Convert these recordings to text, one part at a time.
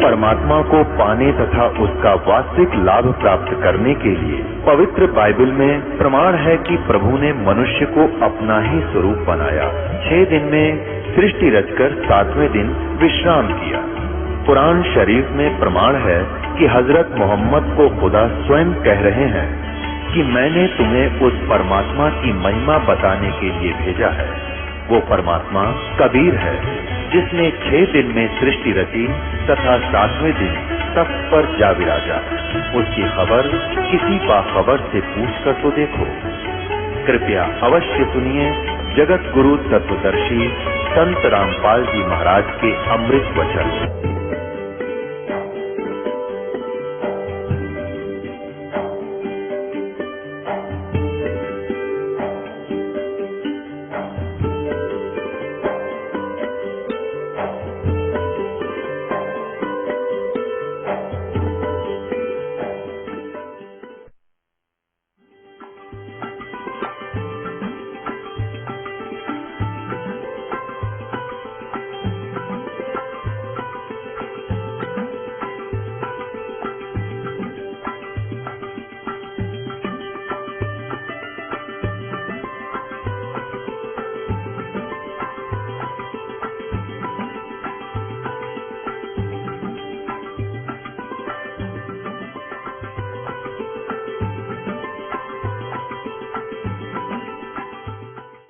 परमात्मा को पाने तथा उसका वास्तविक लाभ प्राप्त करने के लिए पवित्र बाइबल में प्रमाण है कि प्रभु ने मनुष्य को अपना ही स्वरूप बनाया। 6 दिन में सृष्टि रचकर 7वें दिन विश्राम किया। कुरान शरीफ में प्रमाण है कि हजरत मोहम्मद को खुदा स्वयं कह रहे हैं कि मैंने तुम्हें उस परमात्मा की महिमा बताने के लिए भेजा है। वो परमात्मा कबीर है जिसने 6 दिन में सृष्टि रची तथा 7वें दिन तख्त पर जा विराजा। उसकी खबर किसी बाखबर से पूछ कर तो देखो। कृपया अवश्य सुनिए जगत गुरु तत्वदर्शी संत रामपाल जी महाराज के अमृत वचन।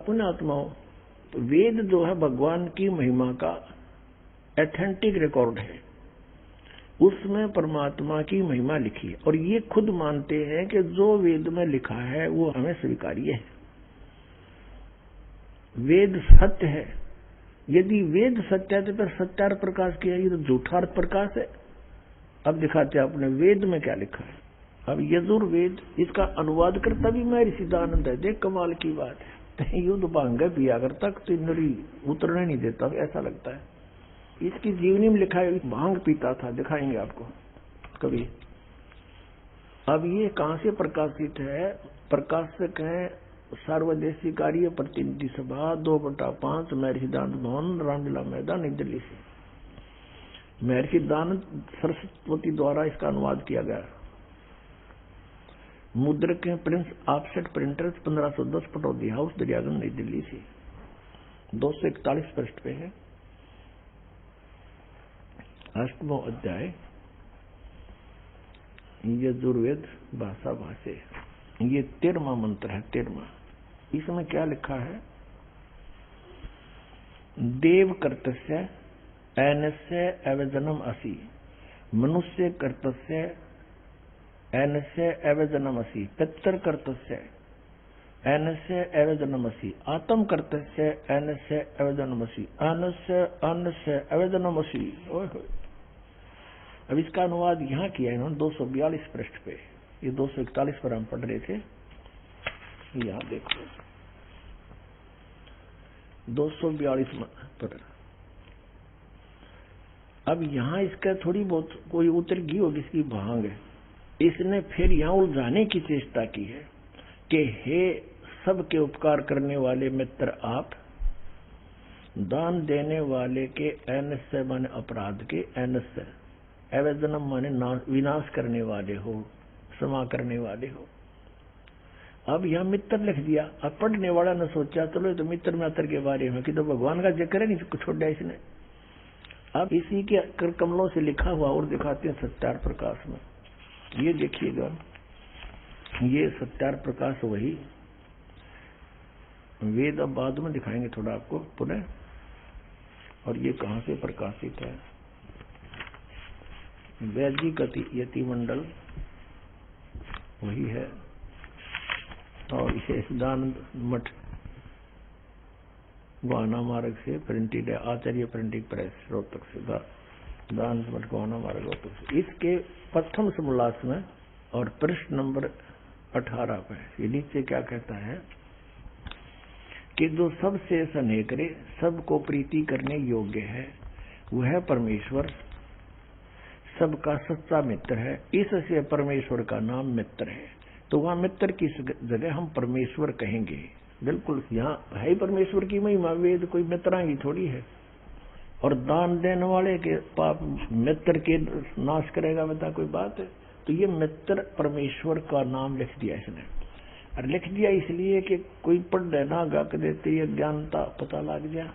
पुण्यात्माओं, वेद जो है भगवान की महिमा का एथेंटिक रिकॉर्ड है। उसमें परमात्मा की महिमा लिखी है और ये खुद मानते हैं कि जो वेद में लिखा है वो हमें स्वीकार्य है। वेद सत्य है। यदि वेद सत्य है तो फिर सत्यार्थ प्रकाश किया, ये तो झूठार्थ प्रकाश है। अब दिखाते आपने वेद में क्या लिखा है। अब यजुर्वेद, इसका अनुवाद करता भी मैं ऋषिदानंद है। देख कमाल की बात है। युद्ध भांग पिया करता तो नरी उतरने नहीं देता, ऐसा लगता है। इसकी जीवनी में लिखा है भांग पीता था, दिखाएंगे आपको कभी। अब ये कहां से प्रकाशित है? प्रकाशक है सर्वदेशी कार्य प्रतिनिधि सभा 2/5 महर्षि दानंद भवन, रामलीला मैदान, नई दिल्ली से। महर्षि दानंद सरस्वती द्वारा इसका अनुवाद किया गया। मुद्रक है Prince offset printers, 1510, Pataudi house, Daryaganj, नई दिल्ली से। 241 पृष्ठ पे है। 8वां अध्याय यजुर्वेद भाषा भाषे। ये 13वां मंत्र है। 13वां। इसमें क्या लिखा है? देव कर्तस्य ऐनस्य अवजनम असि, मनुष्य कर्तस्य ऐनस्य एवजनमसि, पितर कर्तस्य ऐनस्य एवजनमसि, आत्म कर्तस्य ऐनस्य एवजनमसि, अन्नस्य एवजनमसि। अब इसका अनुवाद यहाँ किया इन्होंने 242 पृष्ठ पे। ये 241 पर हम पढ़ रहे थे। यहाँ देखो 242 पर। अब यहाँ इसका थोड़ी बहुत कोई उतर गई होगी इसकी भांग है। इसने फिर यहां उलझाने की चेष्टा की है कि हे सबके उपकार करने वाले मित्र, आप दान देने वाले के ऐनस्य माने अपराध के, ऐनस्य एवजनम माने विनाश करने वाले हो, क्षमा करने वाले हो। अब यहां मित्र लिख दिया। अब पढ़ने वाला ने सोचा चलो तो मित्र मित्र के बारे में कि तो भगवान का जिक्र है, नहीं छोड़ दिया इसने। अब इसी के कर कमलों से लिखा हुआ और दिखाते हैं सत्यार्थ प्रकाश में। ये देखिएगा, ये सत्यार्थ प्रकाश वही वेद। अब बाद में दिखाएंगे थोड़ा आपको पुनः। और ये कहां से प्रकाशित है? वैदिक यति मंडल वही है। और इसे दानंद मठ गोहाना मार्ग से प्रिंटेड है। आचार्य प्रिंटिंग प्रेस रोहतक से, दानंद मठ गोहाना मार्ग रोहतक से। इसके प्रथम समोल्लास में और पृष्ठ नंबर 18 पर ये नीचे क्या कहता है कि जो सबसे स्नेह करे, सबको प्रीति करने योग्य है, वह परमेश्वर सबका सच्चा मित्र है। इससे परमेश्वर का नाम मित्र है। तो वहां मित्र की जगह हम परमेश्वर कहेंगे। बिल्कुल यहाँ है परमेश्वर की महिमा। वेद कोई मित्रांगी थोड़ी है। और दान देने वाले के पाप मित्र के नाश करेगा, बता कोई बात है? तो ये मित्र परमेश्वर का नाम लिख दिया इसने, और लिख दिया इसलिए कि कोई पढ़ ना गा के देते ये ज्ञानता पता लग जाए,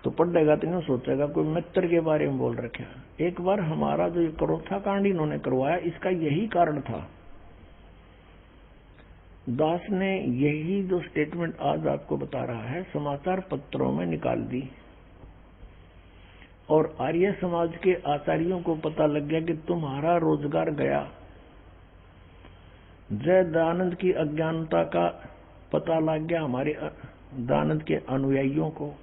तो पढ़ेगा तो नहीं सोचेगा कोई मित्र के बारे में बोल रखा। एक बार हमारा जो करोथा कांड इन्होंने करवाया, इसका यही कारण था। दास ने यही जो स्टेटमेंट आज आपको बता रहा है समाचार पत्रों में निकाल दी, और आर्य समाज के आचार्यों को पता लग गया कि तुम्हारा रोजगार गया। जय दयानंद की अज्ञानता का पता लग गया हमारे दयानंद के अनुयायियों को,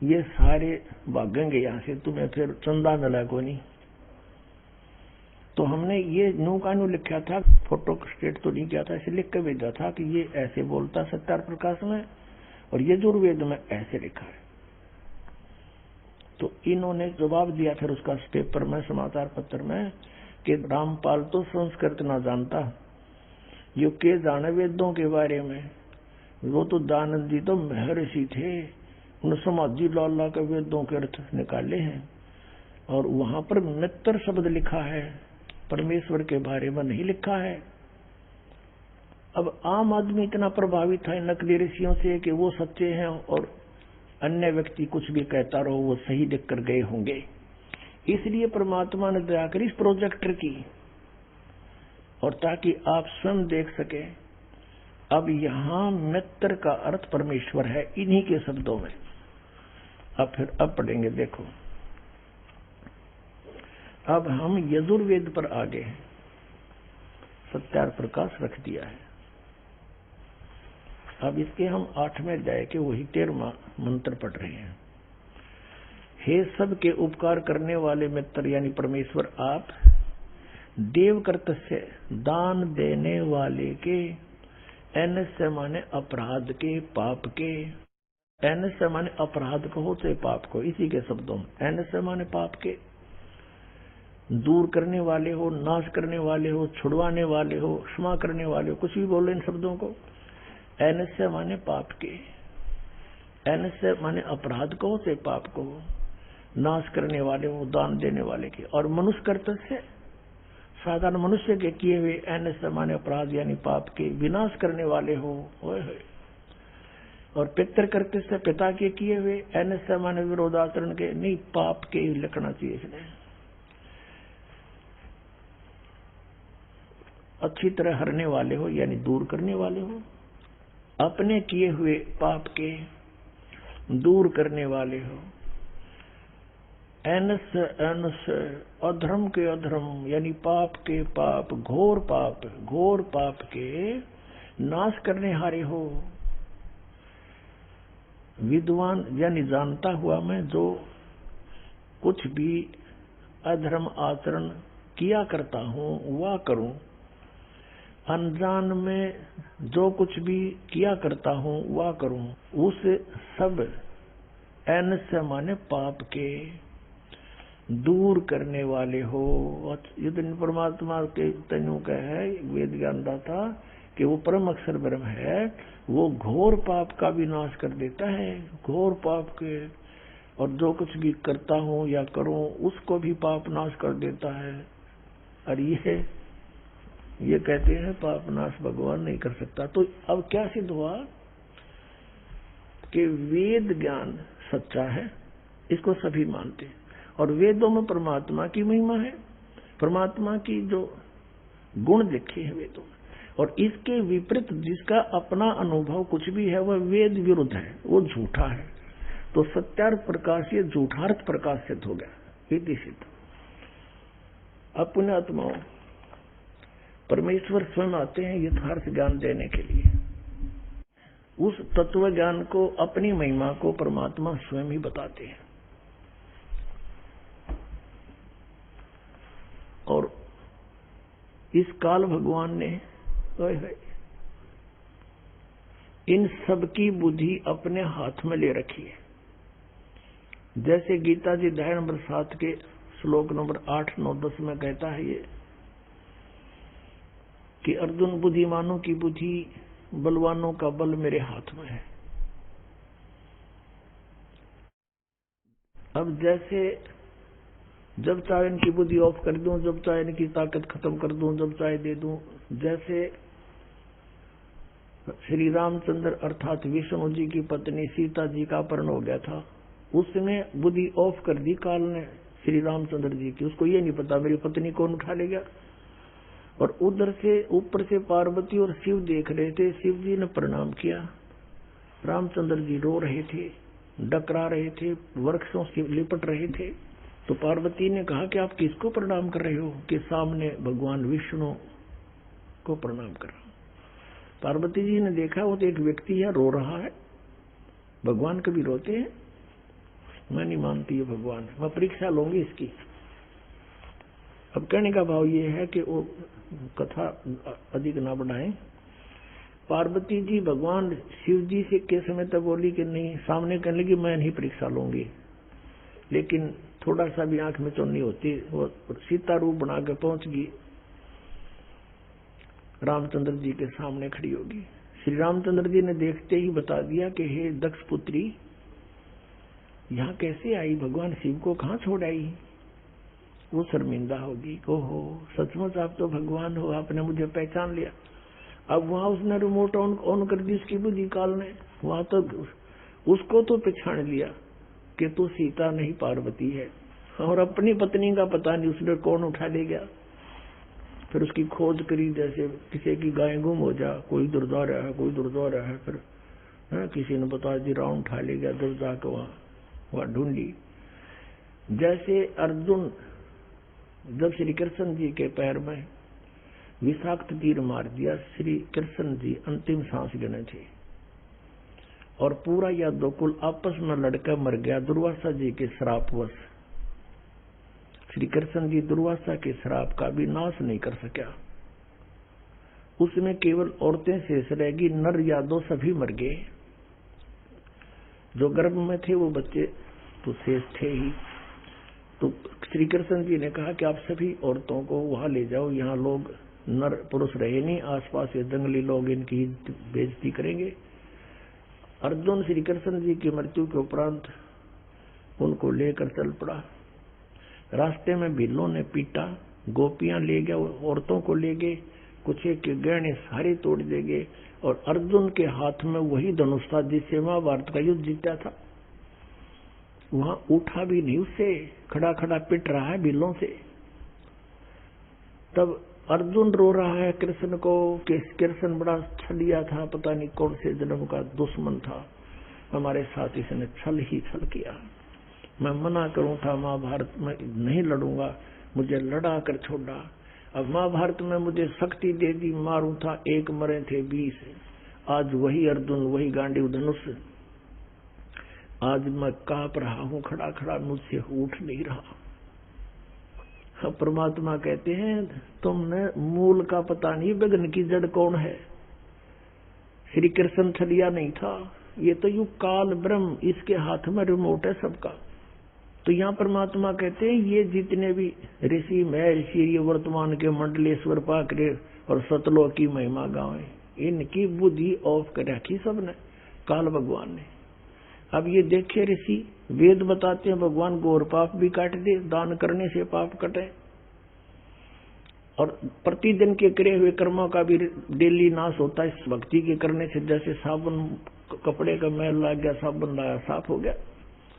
ये सारे भागेंगे यहां से, तुम्हें फिर चंदा मिला को नहीं। तो हमने ये न्यू कानून लिखा था, फोटो स्टेट तो नहीं किया था, इसे लिख के भेजा था कि ये ऐसे बोलता सत्यार प्रकाश में, और यजुर्वेद में ऐसे लिखा है। तो इन्होंने जवाब दिया फिर उसका पेपर में, समाचार पत्र में, कि रामपाल तो संस्कृत ना जानता, यो के जाने वेदों के बारे में, वो तो दयानंद जी तो महर्षि थे, उन समाधि लाला के वेदों के अर्थ निकाले हैं, और वहां पर मित्र शब्द लिखा है, परमेश्वर के बारे में नहीं लिखा है। अब आम आदमी इतना प्रभावित है नकली ऋषियों से कि वो सच्चे हैं और अन्य व्यक्ति कुछ भी कहता रहो वो सही लिख कर गए होंगे। इसलिए परमात्मा ने दया करी इस प्रोजेक्टर की, और ताकि आप स्वयं देख सके। अब यहां मित्र का अर्थ परमेश्वर है इन्हीं के शब्दों में। अब पढ़ेंगे, देखो अब हम यजुर्वेद पर आगे हैं, सत्यार प्रकाश रख दिया है। अब इसके हम 8वें अध्याय के वही 13वां मंत्र पढ़ रहे हैं। हे सब के उपकार करने वाले मित्र यानी परमेश्वर, आप देव कर्तस्य दान देने वाले के, एनस्य माने अपराध के, पाप के, एनस्य माने अपराध को होते पाप को, इसी के शब्दों में एनस्य माने पाप के, दूर करने वाले हो, नाश करने वाले हो, छुड़वाने वाले हो, क्षमा करने वाले हो, कुछ भी बोले इन शब्दों को। एनस्य माने पाप के, एनस्य माने अपराध को से पाप को, नाश करने वाले हो, दान देने वाले के, और मनुष्य कर्तव्य साधारण मनुष्य के किए हुए, एनस्य माने अपराध यानी पाप के विनाश करने वाले हो। और पितृ कर्तव्य पिता के किए हुए, एनस्य माने विरोधाचरण के नहीं, पाप के लिखना चाहिए इसने। अच्छी तरह हरने वाले हो यानी दूर करने वाले हो, अपने किए हुए पाप के दूर करने वाले हो। एनस अधर्म के अधर्म यानी पाप के पाप, घोर पाप के नाश करने हारे हो। विद्वान यानी जानता हुआ मैं जो कुछ भी अधर्म आचरण किया करता हूँ वह करूं, अनजान में जो कुछ भी किया करता हूँ वह करूं, उस सब एन से माने पाप के दूर करने वाले हो। युद्ध परमात्मा के तनु का है वेद ज्ञानता था कि वो परम अक्षर ब्रह्म है, वो घोर पाप का भी नाश कर देता है, घोर पाप के, और जो कुछ भी करता हूँ या करूँ उसको भी पाप नाश कर देता है। और ये कहते हैं पाप नाश भगवान नहीं कर सकता। तो अब क्या सिद्ध हुआ कि वेद ज्ञान सच्चा है, इसको सभी मानते हैं, और वेदों में परमात्मा की महिमा है, परमात्मा की जो गुण लिखे हैं वेदों में, और इसके विपरीत जिसका अपना अनुभव कुछ भी है वह वेद विरुद्ध है, वो झूठा है। तो सत्यार्थ प्रकाश ये झूठार्थ प्रकाश सिद्ध हो गया, इति सिद्ध। अब पुण्यात्माओं, परमेश्वर स्वयं आते हैं यथार्थ ज्ञान देने के लिए। उस तत्व ज्ञान को, अपनी महिमा को परमात्मा स्वयं ही बताते हैं। और इस काल भगवान ने इन सब की बुद्धि अपने हाथ में ले रखी है। जैसे गीता जी अध्याय नंबर 7 के श्लोक नंबर 8, 9, 10 में कहता है ये कि अर्जुन, बुद्धिमानों की बुद्धि, बलवानों का बल मेरे हाथ में है। अब जैसे जब चाहे इनकी बुद्धि ऑफ कर दूं, जब चाहे इनकी ताकत खत्म कर दूं, जब चाहे दे दूं, जैसे श्री रामचंद्र अर्थात विष्णु जी की पत्नी सीता जी का अपहरण हो गया था, उसने बुद्धि ऑफ कर दी काल ने श्री रामचंद्र जी की। उसको ये नहीं पता मेरी पत्नी कौन उठा ले गया। और उधर से ऊपर से पार्वती और शिव देख रहे थे। शिव जी ने प्रणाम किया, रामचंद्र जी रो रहे थे, डकरा रहे थे, वृक्षों से लिपट रहे थे। तो पार्वती ने कहा कि आप किसको प्रणाम कर रहे हो? कि सामने भगवान विष्णु को प्रणाम कर रहा हूं। पार्वती जी ने देखा वो तो एक व्यक्ति है, रो रहा है। भगवान कभी रोते हैं? मैं नहीं मानती है भगवान, मैं परीक्षा लूंगी इसकी। अब कहने का भाव ये है कि वो कथा अधिक ना बढ़ाएं। पार्वती जी भगवान शिव जी से के समय तक बोली कि नहीं, सामने कहने लगी मैं नहीं परीक्षा लूंगी, लेकिन थोड़ा सा भी आंख में चौनी होती, वो सीता रूप बना के पहुंच गई, रामचंद्र जी के सामने खड़ी होगी। श्री रामचंद्र जी ने देखते ही बता दिया कि हे दक्ष पुत्री, यहाँ कैसे आई? भगवान शिव को कहाँ छोड़ आई? वो शर्मिंदा होगी, ओहो सचमुच आप तो भगवान हो, आपने मुझे पहचान लिया। अब वहां उसने रिमोट ऑन कर दी उसकी बुद्धि काल ने, वहां तो उसको तो पहचान लिया कि तू सीता नहीं पार्वती है। और अपनी पत्नी का पता नहीं उसने कौन उठा ले गया। फिर उसकी खोज करी, जैसे किसी की गाय गुम हो जा, कोई दुर्दा रहा है, कोई दुर्दा रहा है। फिर किसी ने बता दी रावण उठा ले गया, दुर्दा को वहां ढूंढी। जैसे अर्जुन जब श्री कृष्ण जी के पैर में विषाक्त तीर मार दिया, श्री कृष्ण जी अंतिम सांस गिने थे और पूरा यादवकुल आपस में लड़कर मर गया दुर्वासा जी के श्रापवश। श्री कृष्ण जी दुर्वासा के श्राप का भी नाश नहीं कर सका। उसमें केवल औरतें शेष रहेगी, नर यादव सभी मर गए। जो गर्भ में थे वो बच्चे तो शेष थे ही। तो श्री कृष्ण जी ने कहा कि आप सभी औरतों को वहां ले जाओ, यहाँ लोग नर पुरुष रहे नहीं, आसपास ये जंगली लोग इनकी बेइज्जती करेंगे। अर्जुन श्री कृष्ण जी की मृत्यु के उपरांत उनको लेकर चल पड़ा। रास्ते में भीलों ने पीटा, गोपियां ले गए, औरतों को ले गए, कुछ के गहने सारे तोड़ देंगे। और अर्जुन के हाथ में वही धनुष था जिससे महाभारत का युद्ध जीता था। वहां उठा भी नहीं, उससे खड़ा खड़ा पिट रहा है भीलों से। तब अर्जुन रो रहा है कृष्ण को कि कृष्ण बड़ा छलिया था, पता नहीं कौन से जन्म का दुश्मन था, हमारे साथ इसने छल ही छल किया। मैं मना करूं था महाभारत में नहीं लड़ूंगा, मुझे लड़ा कर छोड़ा। अब महाभारत में मुझे शक्ति दे दी, मारूं था, एक मरे थे 20। आज वही अर्जुन, वही गांडीव धनुष, आज मैं कांप रहा हूं, खड़ा खड़ा मुझसे उठ नहीं रहा। परमात्मा कहते हैं तुमने मूल का पता नहीं, विघ्न की जड़ कौन है। श्री कृष्ण छलिया नहीं था, ये तो यू काल ब्रह्म, इसके हाथ में रिमोट है सबका। तो यहाँ परमात्मा कहते हैं ये जितने भी ऋषि महर्षि, ये वर्तमान के मंडलेश्वर पाकरे और सतलोक की महिमा गावे, इनकी बुद्धि ऑफ कर रखी सबने, काल भगवान ने। अब ये देखिए ऋषि वेद बताते हैं भगवान गौर पाप भी काट दे, दान करने से पाप कटे, और प्रतिदिन के करे हुए कर्मों का भी डेली नाश होता है इस भक्ति के करने से। जैसे साबुन, कपड़े का मैल लग गया, साबुन लाया, साफ हो गया।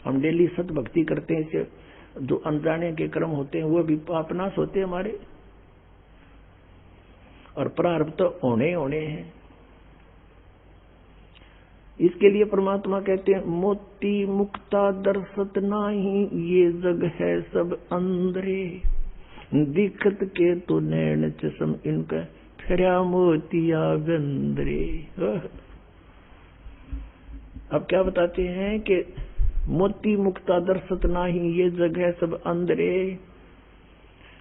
हम डेली सत भक्ति करते हैं, इससे जो अनजाने के कर्म होते हैं वो भी पाप नाश होते हैं हमारे, और प्रारब्ध तो होने हैं। इसके लिए परमात्मा कहते हैं मोती मुक्ता दर्शत नाही, ये जग है सब अंधरे, दिखत के तो नैन चश्म इनका, फिरा मोतिया बंदरे। अब क्या बताते हैं कि मोती मुक्ता दर्शत नाही, ये जग है सब अंधरे,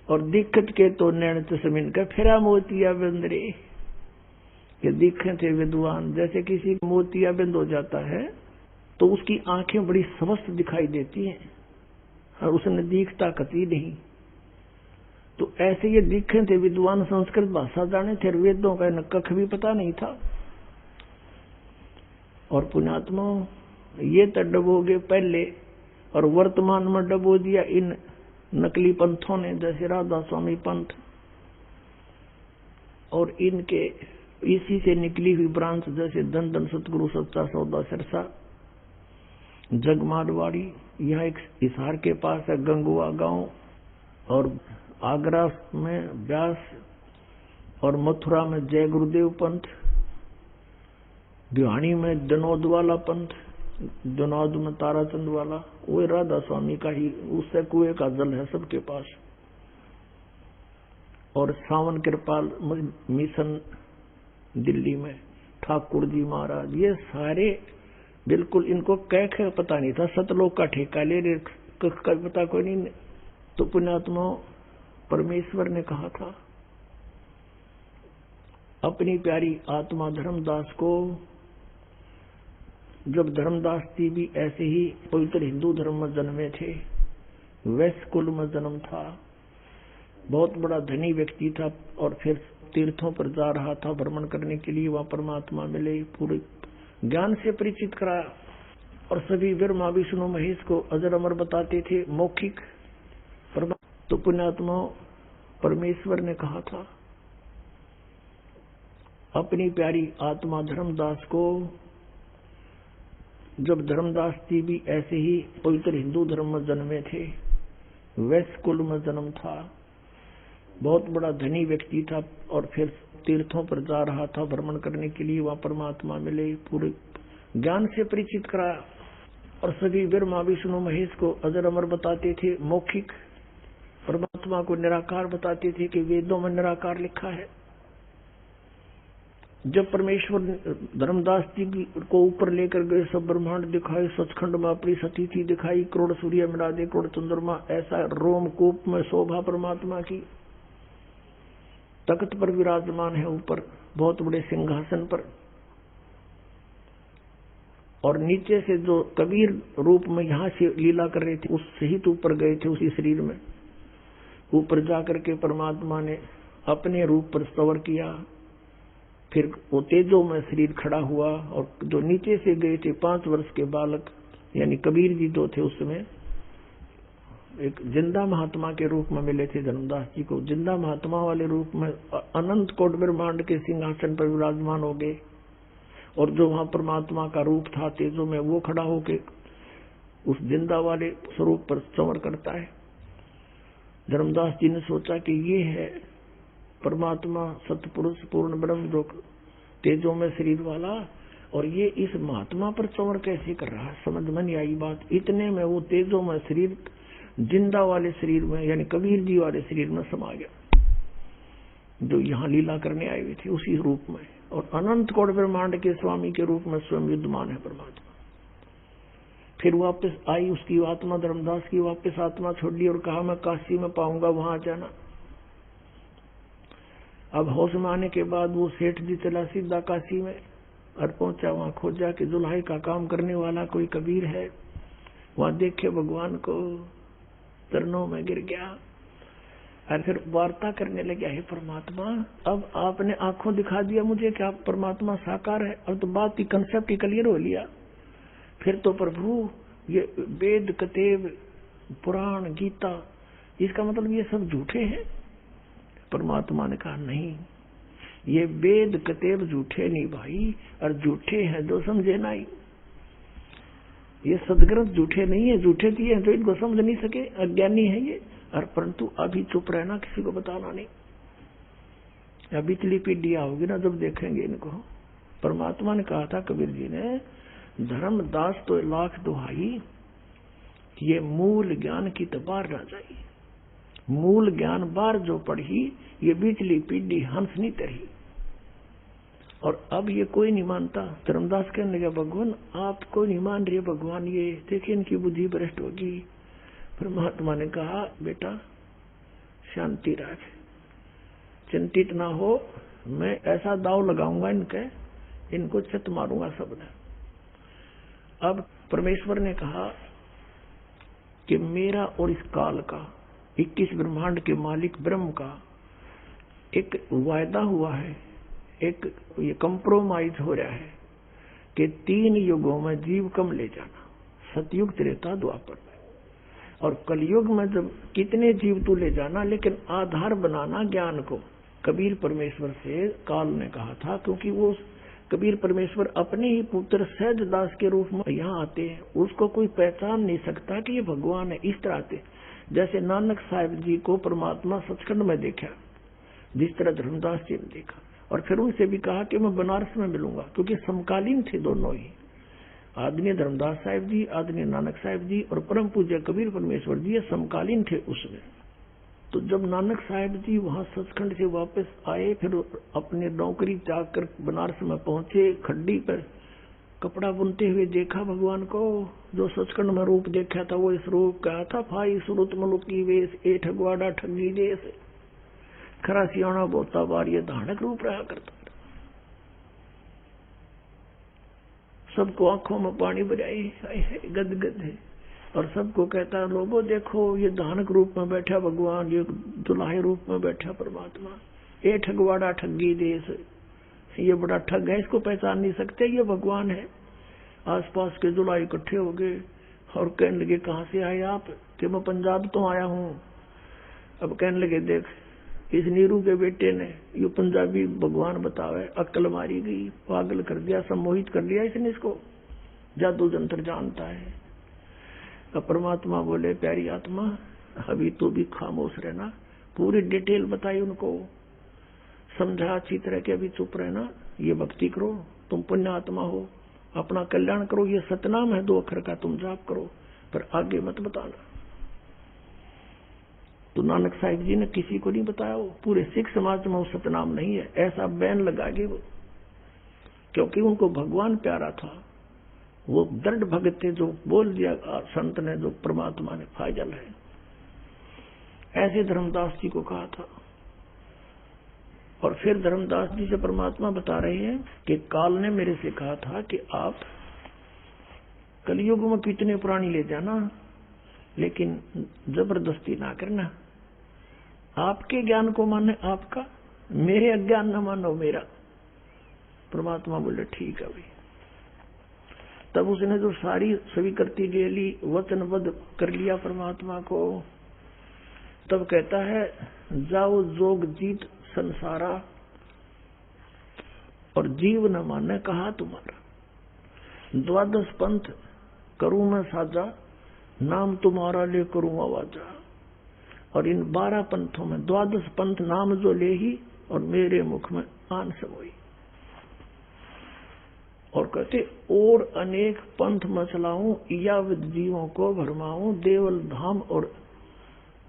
और दिक्कत के तो नैन चश्म इनका, फिरा मोतिया बंदरे। ये दिखे थे विद्वान, जैसे किसी मोतियाबिंद हो जाता है तो उसकी आंखें बड़ी स्वस्थ दिखाई देती हैं और उसने दिखता कती नहीं। तो ऐसे ये दिखे थे विद्वान, संस्कृत भाषा जाने थे, वेदों का न कख भी पता नहीं था। और पुण्यात्मा ये तडबोगे पहले और वर्तमान में डबो दिया इन नकली पंथों ने, जैसे राधा स्वामी पंथ और इनके इसी से निकली हुई ब्रांच जैसे धन धन सतगुरु सच्चा सौदा सिरसा, जग मारवाड़ी, यह एक हिसार के पास है गंगुआ गांव, और आगरा में व्यास, और मथुरा में जय गुरुदेव पंथ, भिवानी में जनौद वाला पंथ, जनौद में ताराचंद वाला, वो राधा स्वामी का ही, उससे कुएं का जल है सबके पास। और सावन कृपाल मिशन दिल्ली में ठाकुर जी महाराज, ये सारे बिल्कुल इनको कह पता नहीं था, सतलोक का ठेका ले रहे, का पता कोई नहीं। तो पुण्यात्मा परमेश्वर ने कहा था अपनी प्यारी आत्मा धर्मदास को, जब धर्मदास जी भी ऐसे ही पवित्र हिंदू धर्म में जन्मे थे, वैश्य कुल में जन्म था, बहुत बड़ा धनी व्यक्ति था, और फिर तीर्थों पर जा रहा था भ्रमण करने के लिए, वहां परमात्मा मिले, पूरे ज्ञान से परिचित कराया, और सभी ब्रह्मा विष्णु महेश को अजर अमर बताते थे, मौखिक परमात्मा। तो पुण्यात्मा परमेश्वर ने कहा था अपनी प्यारी आत्मा धर्मदास को, जब धर्मदास जी भी ऐसे ही पवित्र हिंदू धर्म में जन्मे थे, वैश्य कुल में जन्म था, बहुत बड़ा धनी व्यक्ति था, और फिर तीर्थों पर जा रहा था भ्रमण करने के लिए, वहां परमात्मा मिले, पूरे ज्ञान से परिचित कराया, और सभी ब्रह्मा विष्णु महेश को अजर अमर बताते थे, मौखिक परमात्मा को निराकार बताते थे कि वेदों में निराकार लिखा है। जब परमेश्वर धर्मदास जी को ऊपर लेकर गए, सब ब्रह्मांड दिखाए, सचखंड में अपनी सतीथि दिखाई, करोड़ सूर्य मिला दे, करोड़ चंद्रमा, ऐसा रोमकूप में शोभा परमात्मा की, तख्त पर विराजमान है ऊपर बहुत बड़े सिंहासन पर, और नीचे से जो कबीर रूप में यहां से लीला कर रहे थे, उससे ही तो ऊपर गए थे, उसी शरीर में ऊपर जाकर के परमात्मा ने अपने रूप पर स्तवर किया, फिर वो तेजो में शरीर खड़ा हुआ, और जो नीचे से गए थे 5 वर्ष के बालक, यानी कबीर जी जो थे, उसमें एक जिंदा महात्मा के रूप में मिले थे धर्मदास जी को, जिंदा महात्मा वाले रूप में अनंत कोट ब्रह्मांड के सिंहासन पर विराजमान हो गए, और जो वहां परमात्मा का रूप था तेजो में, वो खड़ा होके उस जिंदा वाले स्वरूप पर चमर करता है। धर्मदास जी ने सोचा कि ये है परमात्मा सतपुरुष पूर्ण ब्रह्म जो तेजो में शरीर वाला, और ये इस महात्मा पर चमर कैसे कर रहा है, समझ में नहीं आई बात। इतने में वो तेजो में शरीर जिंदा वाले शरीर में, यानी कबीर जी वाले शरीर में समा गया, जो यहाँ लीला करने आए हुए थे उसी रूप में, और अनंत कोट ब्रह्मांड के स्वामी के रूप में स्वयं विद्यमान है परमात्मा। फिर वापस आई उसकी आत्मा, धर्मदास की वापस आत्मा छोड़ ली, और कहा मैं काशी में पाऊंगा, वहां जाना। अब होश में आने के बाद वो सेठ जी चला सीधा काशी में, और पहुंचा, वहां खोजा कि जुल्हाई का काम करने वाला कोई कबीर है, वहां देखे भगवान को, चरणों में गिर गया, और फिर वार्ता करने लगे, हे परमात्मा अब आपने आंखों दिखा दिया मुझे कि आप परमात्मा साकार है, अब तो बात की कंसेप्ट ही क्लियर हो लिया। फिर तो प्रभु ये वेद कतेब पुराण गीता, इसका मतलब ये सब झूठे हैं? परमात्मा ने कहा नहीं, ये वेद कतेब झूठे नहीं भाई, और झूठे हैं जो समझे नहीं, ये सदग्रंथ झूठे नहीं है, झूठे दिए हैं जो इनको समझ नहीं सके, अज्ञानी है ये। और परंतु अभी चुप रहना, किसी को बताना नहीं, अभी पिछली पीढ़ी आओगी ना जब देखेंगे इनको। परमात्मा ने कहा था कबीर जी ने, धर्मदास तो लाख दुहाई, ये मूल ज्ञान की तो बार ना जाई, मूल ज्ञान बार जो पढ़ी, ये बिचली पीढ़ी हंस नहीं तरी। और अब ये कोई नहीं मानता। धर्मदास कहने लगा भगवान आप कोई नहीं मान रहे, भगवान ये देखिए इनकी बुद्धि भ्रष्ट होगी। परमात्मा ने कहा बेटा शांति रख, चिंतित ना हो, मैं ऐसा दाव लगाऊंगा इनको चित मारूंगा सबने। अब परमेश्वर ने कहा कि मेरा और इस काल का 21 ब्रह्मांड के मालिक ब्रह्म का एक वायदा हुआ है, एक ये कंप्रोमाइज हो रहा है कि 3 युगों में जीव कम ले जाना, सतयुग त्रेता द्वापर में। और कलयुग में जब कितने जीव तू ले जाना, लेकिन आधार बनाना ज्ञान को। कबीर परमेश्वर से काल ने कहा था, क्योंकि वो कबीर परमेश्वर अपने ही पुत्र सहज दास के रूप में यहाँ आते हैं, उसको कोई पहचान नहीं सकता कि ये भगवान है। इस तरह आते, जैसे नानक साहिब जी को परमात्मा सचखंड में देखा, जिस तरह धर्मदास जी ने देखा, और फिर उनसे भी कहा कि मैं बनारस में मिलूंगा, क्योंकि समकालीन थे दोनों ही, आदरणीय धर्मदास साहिब जी, आदरणीय नानक साहिब जी और परम पूज्य कबीर परमेश्वर जी, ये समकालीन थे उसमें। तो जब नानक साहिब जी वहां सचखंड से वापस आए, फिर अपने नौकरी त्याग कर बनारस में पहुंचे, खड्डी पर कपड़ा बुनते हुए देखा भगवान को। जो सचखंड में रूप देखा था वो इस रूप का था, फाई सुरत मुलुक की वेश, ए ठगवाड़ा ठगी देश, खरा सियाणा बोता बार, ये धानक रूप रहा करता। सबको आंखों में पानी बजाई, गदगद है, और सबको कहता है, लोगों देखो ये धानक रूप में बैठा भगवान, ये दुल्हे रूप में बैठा परमात्मा, ये ठगवाड़ा ठगी देश, ये बड़ा ठग है, इसको पहचान नहीं सकते, ये भगवान है। आसपास के दुल्हा इकट्ठे हो गए और कहने लगे, कहाँ से आए आप? कि मैं पंजाब तो आया हूँ। अब कहने लगे, देख इस नीरू के बेटे ने ये पंजाबी भगवान बतावे, अक्ल मारी गई, पागल कर दिया, सम्मोहित कर दिया इसने, इसको जादू जंत्र जानता है। अब परमात्मा बोले, प्यारी आत्मा अभी तो भी खामोश रहना, पूरी डिटेल बताई उनको, समझा अच्छी तरह के, अभी चुप रहना, ये भक्ति करो, तुम पुण्य आत्मा हो, अपना कल्याण करो, ये सतनाम है 2 अक्षर का, तुम जाप करो, पर आगे मत बताना। तो नानक साहिब जी ने किसी को नहीं बताया, वो पूरे सिख समाज में वो सतनाम नहीं है, ऐसा बैन लगा गए वो, क्योंकि उनको भगवान प्यारा था, वो दृढ़ भगत थे, जो बोल दिया संत ने, जो परमात्मा ने फाइजल है। ऐसे धर्मदास जी को कहा था। और फिर धर्मदास जी से परमात्मा बता रहे हैं कि काल ने मेरे से कहा था कि आप कलयुग में कितने प्राणी ले जाना, लेकिन जबरदस्ती ना करना, आपके ज्ञान को माने आपका, मेरे अज्ञान न मानो मेरा। परमात्मा बोले, ठीक है भाई। तब उसने जो सारी स्वीकृति ले ली, वचनबद्ध कर लिया परमात्मा को, तब कहता है, जाओ जोग जीत संसारा, और जीव न माने कहा तुम्हारा, 12 पंथ करूं मैं साजा, नाम तुम्हारा ले करूं आवाजा। और इन 12 पंथों में 12 पंथ नाम जो ले ही, और मेरे मुख में आन समोई। और कहते, और अनेक पंथ मचलाऊं, यावत जीवों को भरमाऊं, देवल धाम और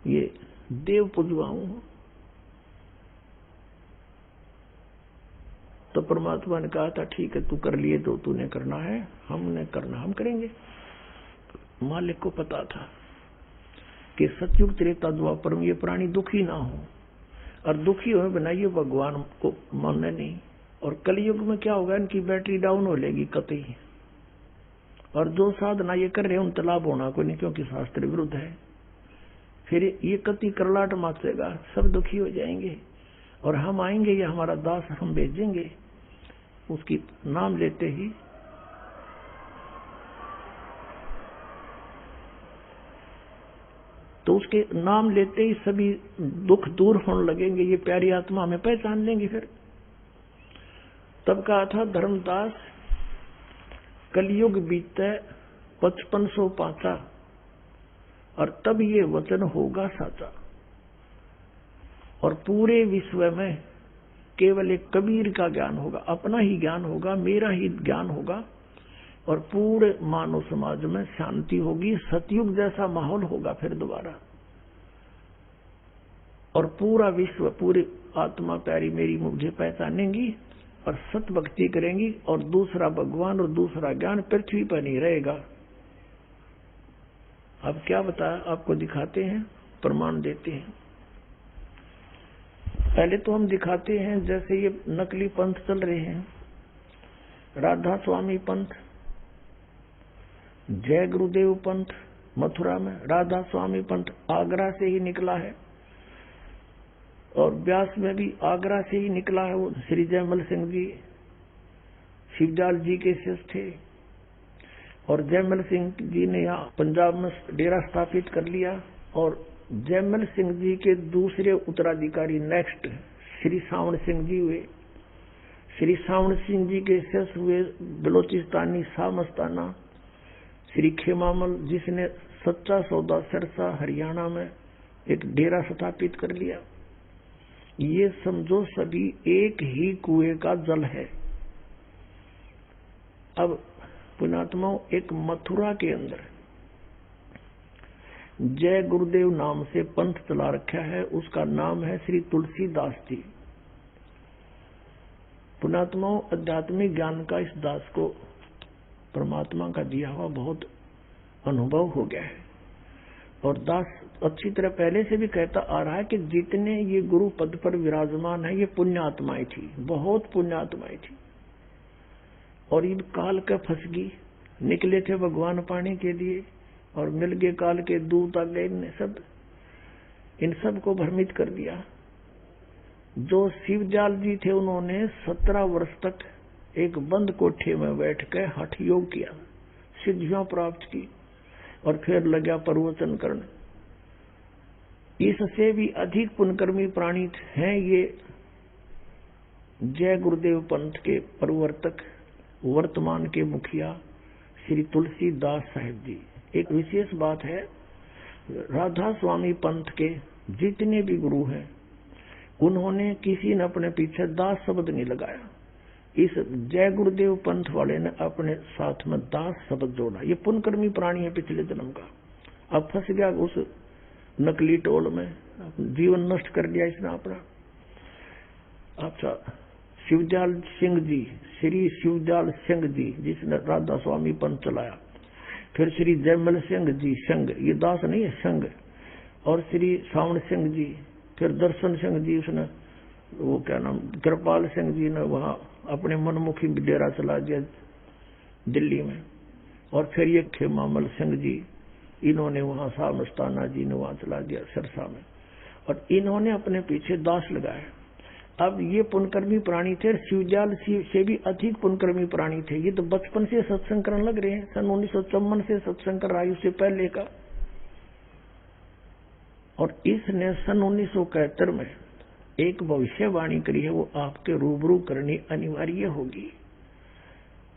ये देव पुजवाऊं। तो परमात्मा ने कहा था, ठीक है तू कर लिए जो तूने करना है, हमने करना हम करेंगे। मालिक को पता था कि सतयुग त्रेता द्वापर में ये प्राणी दुखी ना हो, और दुखी हो बनाइए भगवान को मानने नहीं। और कलयुग में क्या होगा, इनकी बैटरी डाउन हो लेगी कतई, और जो साधना ये कर रहे हैं उन लाभ होना कोई नहीं, क्योंकि शास्त्र विरुद्ध है। फिर ये कति करलाट मचेगा, सब दुखी हो जाएंगे, और हम आएंगे, ये हमारा दास हम भेजेंगे, उसकी नाम लेते ही तो उसके नाम लेते ही सभी दुख दूर होने लगेंगे, ये प्यारी आत्मा हमें पहचान लेंगे। फिर तब कहा था धर्मदास, कलयुग बीते 5500 पाचा, और तब ये वचन होगा साचा, और पूरे विश्व में केवल एक कबीर का ज्ञान होगा, अपना ही ज्ञान होगा, मेरा ही ज्ञान होगा, और पूरे मानव समाज में शांति होगी, सतयुग जैसा माहौल होगा फिर दोबारा। और पूरा विश्व, पूरी आत्मा प्यारी मेरी मुझे पहचानेंगी और सत भक्ति करेंगी, और दूसरा भगवान और दूसरा ज्ञान पृथ्वी पर नहीं रहेगा। अब क्या बताया, आपको दिखाते हैं, प्रमाण देते हैं। पहले तो हम दिखाते हैं, जैसे ये नकली पंथ चल रहे हैं, राधा स्वामी पंथ, जय गुरुदेव पंथ मथुरा में, राधा स्वामी पंथ आगरा से ही निकला है, और व्यास में भी आगरा से ही निकला है। वो श्री जयमल सिंह जी शिवजाल जी के शिष्य थे, और जयमल सिंह जी ने यहाँ पंजाब में डेरा स्थापित कर लिया। और जयमल सिंह जी के दूसरे उत्तराधिकारी नेक्स्ट श्री सावण सिंह जी हुए। श्री सावण सिंह जी के शिष्य हुए बलोचिस्तानी शाह मस्ताना श्री खेमामल, जिसने सच्चा सौदा सिरसा हरियाणा में एक डेरा स्थापित कर लिया। ये समझो सभी एक ही कुएं का जल है। अब पुण्यात्माओं, एक मथुरा के अंदर जय गुरुदेव नाम से पंथ चला रखा है, उसका नाम है श्री तुलसीदास जी। पुण्यात्माओं, आध्यात्मिक ज्ञान का इस दास को परमात्मा का दिया हुआ बहुत अनुभव हो गया है। और दास अच्छी तरह पहले से भी कहता आ रहा है कि जितने ये गुरु पद पर विराजमान है, ये पुण्यात्माएं थी, बहुत पुण्यात्माएं थी। और इन काल का फंसगी निकले थे भगवान पाने के लिए, और मिल गए काल के दूत आ गए, इन सब को भ्रमित कर दिया। जो शिवजाल जी थे, उन्होंने 17 वर्ष तक एक बंद कोठे में बैठ कर हठ योग किया, सिद्धियां प्राप्त की, और फिर लगा प्रवचन करने। इससे भी अधिक पुण्यकर्मी प्राणी हैं ये जय गुरुदेव पंथ के प्रवर्तक, वर्तमान के मुखिया श्री तुलसीदास साहिब जी। एक विशेष बात है, राधा स्वामी पंथ के जितने भी गुरु हैं, उन्होंने किसी ने अपने पीछे दास शब्द नहीं लगाया। इस जय गुरुदेव पंथ वाले ने अपने साथ में दास शब्द जोड़ा। ये पुण्यकर्मी प्राणी है पिछले जन्म का। अब फंस गया उस नकली टोल में, जीवन नष्ट कर दिया इसने अपना। अच्छा, शिवजाल सिंह जी, श्री शिवजाल सिंह जी, जिसने राधा स्वामी पंथ चलाया। फिर श्री जयमल सिंह जी संघ, ये दास नहीं है, संघ। और श्री सावण सिंह जी, फिर दर्शन सिंह जी, उसने वो क्या नाम, कृपाल सिंह जी ने वहां अपने मनमुखी डेरा चला दिया दिल्ली में। और फिर ये खेमामल सिंह जी, इन्होंने वहां शाह मस्ताना जी ने वहां चला दिया सिरसा में, और इन्होंने अपने पीछे दास लगाए। अब ये पुण्यकर्मी प्राणी थे, शिवजाल से भी अधिक पुण्यकर्मी प्राणी थे। ये तो बचपन से सत्संग करने लग रहे हैं, सन 1954 से सत्संग कर आयु से पहले का। और इसने सन 1971 में एक भविष्यवाणी करी है, वो आपके रूबरू करनी अनिवार्य होगी।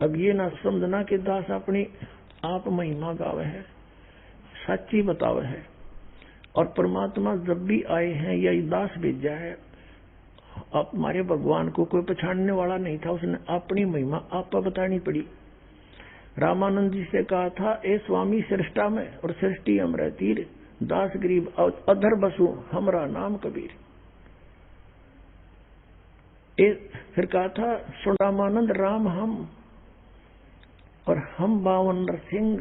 अब ये ना समझना कि दास अपनी आप महिमा गावे है, सच्ची बतावे है। और परमात्मा जब भी आए हैं या दास भेजा है, अब हमारे भगवान को कोई पछाड़ने वाला नहीं था, उसने अपनी महिमा आप बतानी पड़ी। रामानंद जी से कहा था, ए स्वामी सृष्टा में और सृष्टि अमर तीर, दास गरीब अधर बसु हमरा नाम कबीर। फिर कहा था, सो रामानंद राम हम और हम बावन सिंह,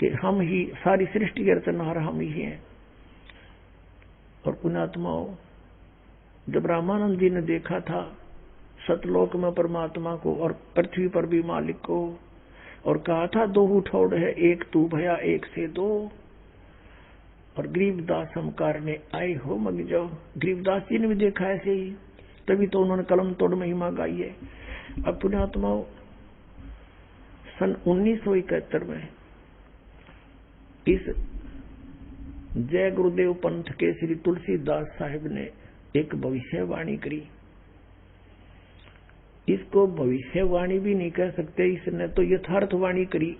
कि हम ही सारी सृष्टि के रचनहार हम ही हैं। और पुण्यात्माओं, जब रामानंद जी ने देखा था सतलोक में परमात्मा को और पृथ्वी पर भी मालिक को, और कहा था दो उठौड़ है एक तू भया एक से दो, और गरीबदास हम कारने आए हो मग जाओ। गरीबदास जी ने भी देखा ऐसे ही, तभी तो उन्होंने कलम तोड़ महिमा गाई है। अब पुण्यात्माओं, सन 1971 में इस जय गुरुदेव पंथ के श्री तुलसीदास साहिब ने एक भविष्यवाणी करी। इसको भविष्यवाणी भी नहीं कह सकते, इसने तो यथार्थवाणी करी।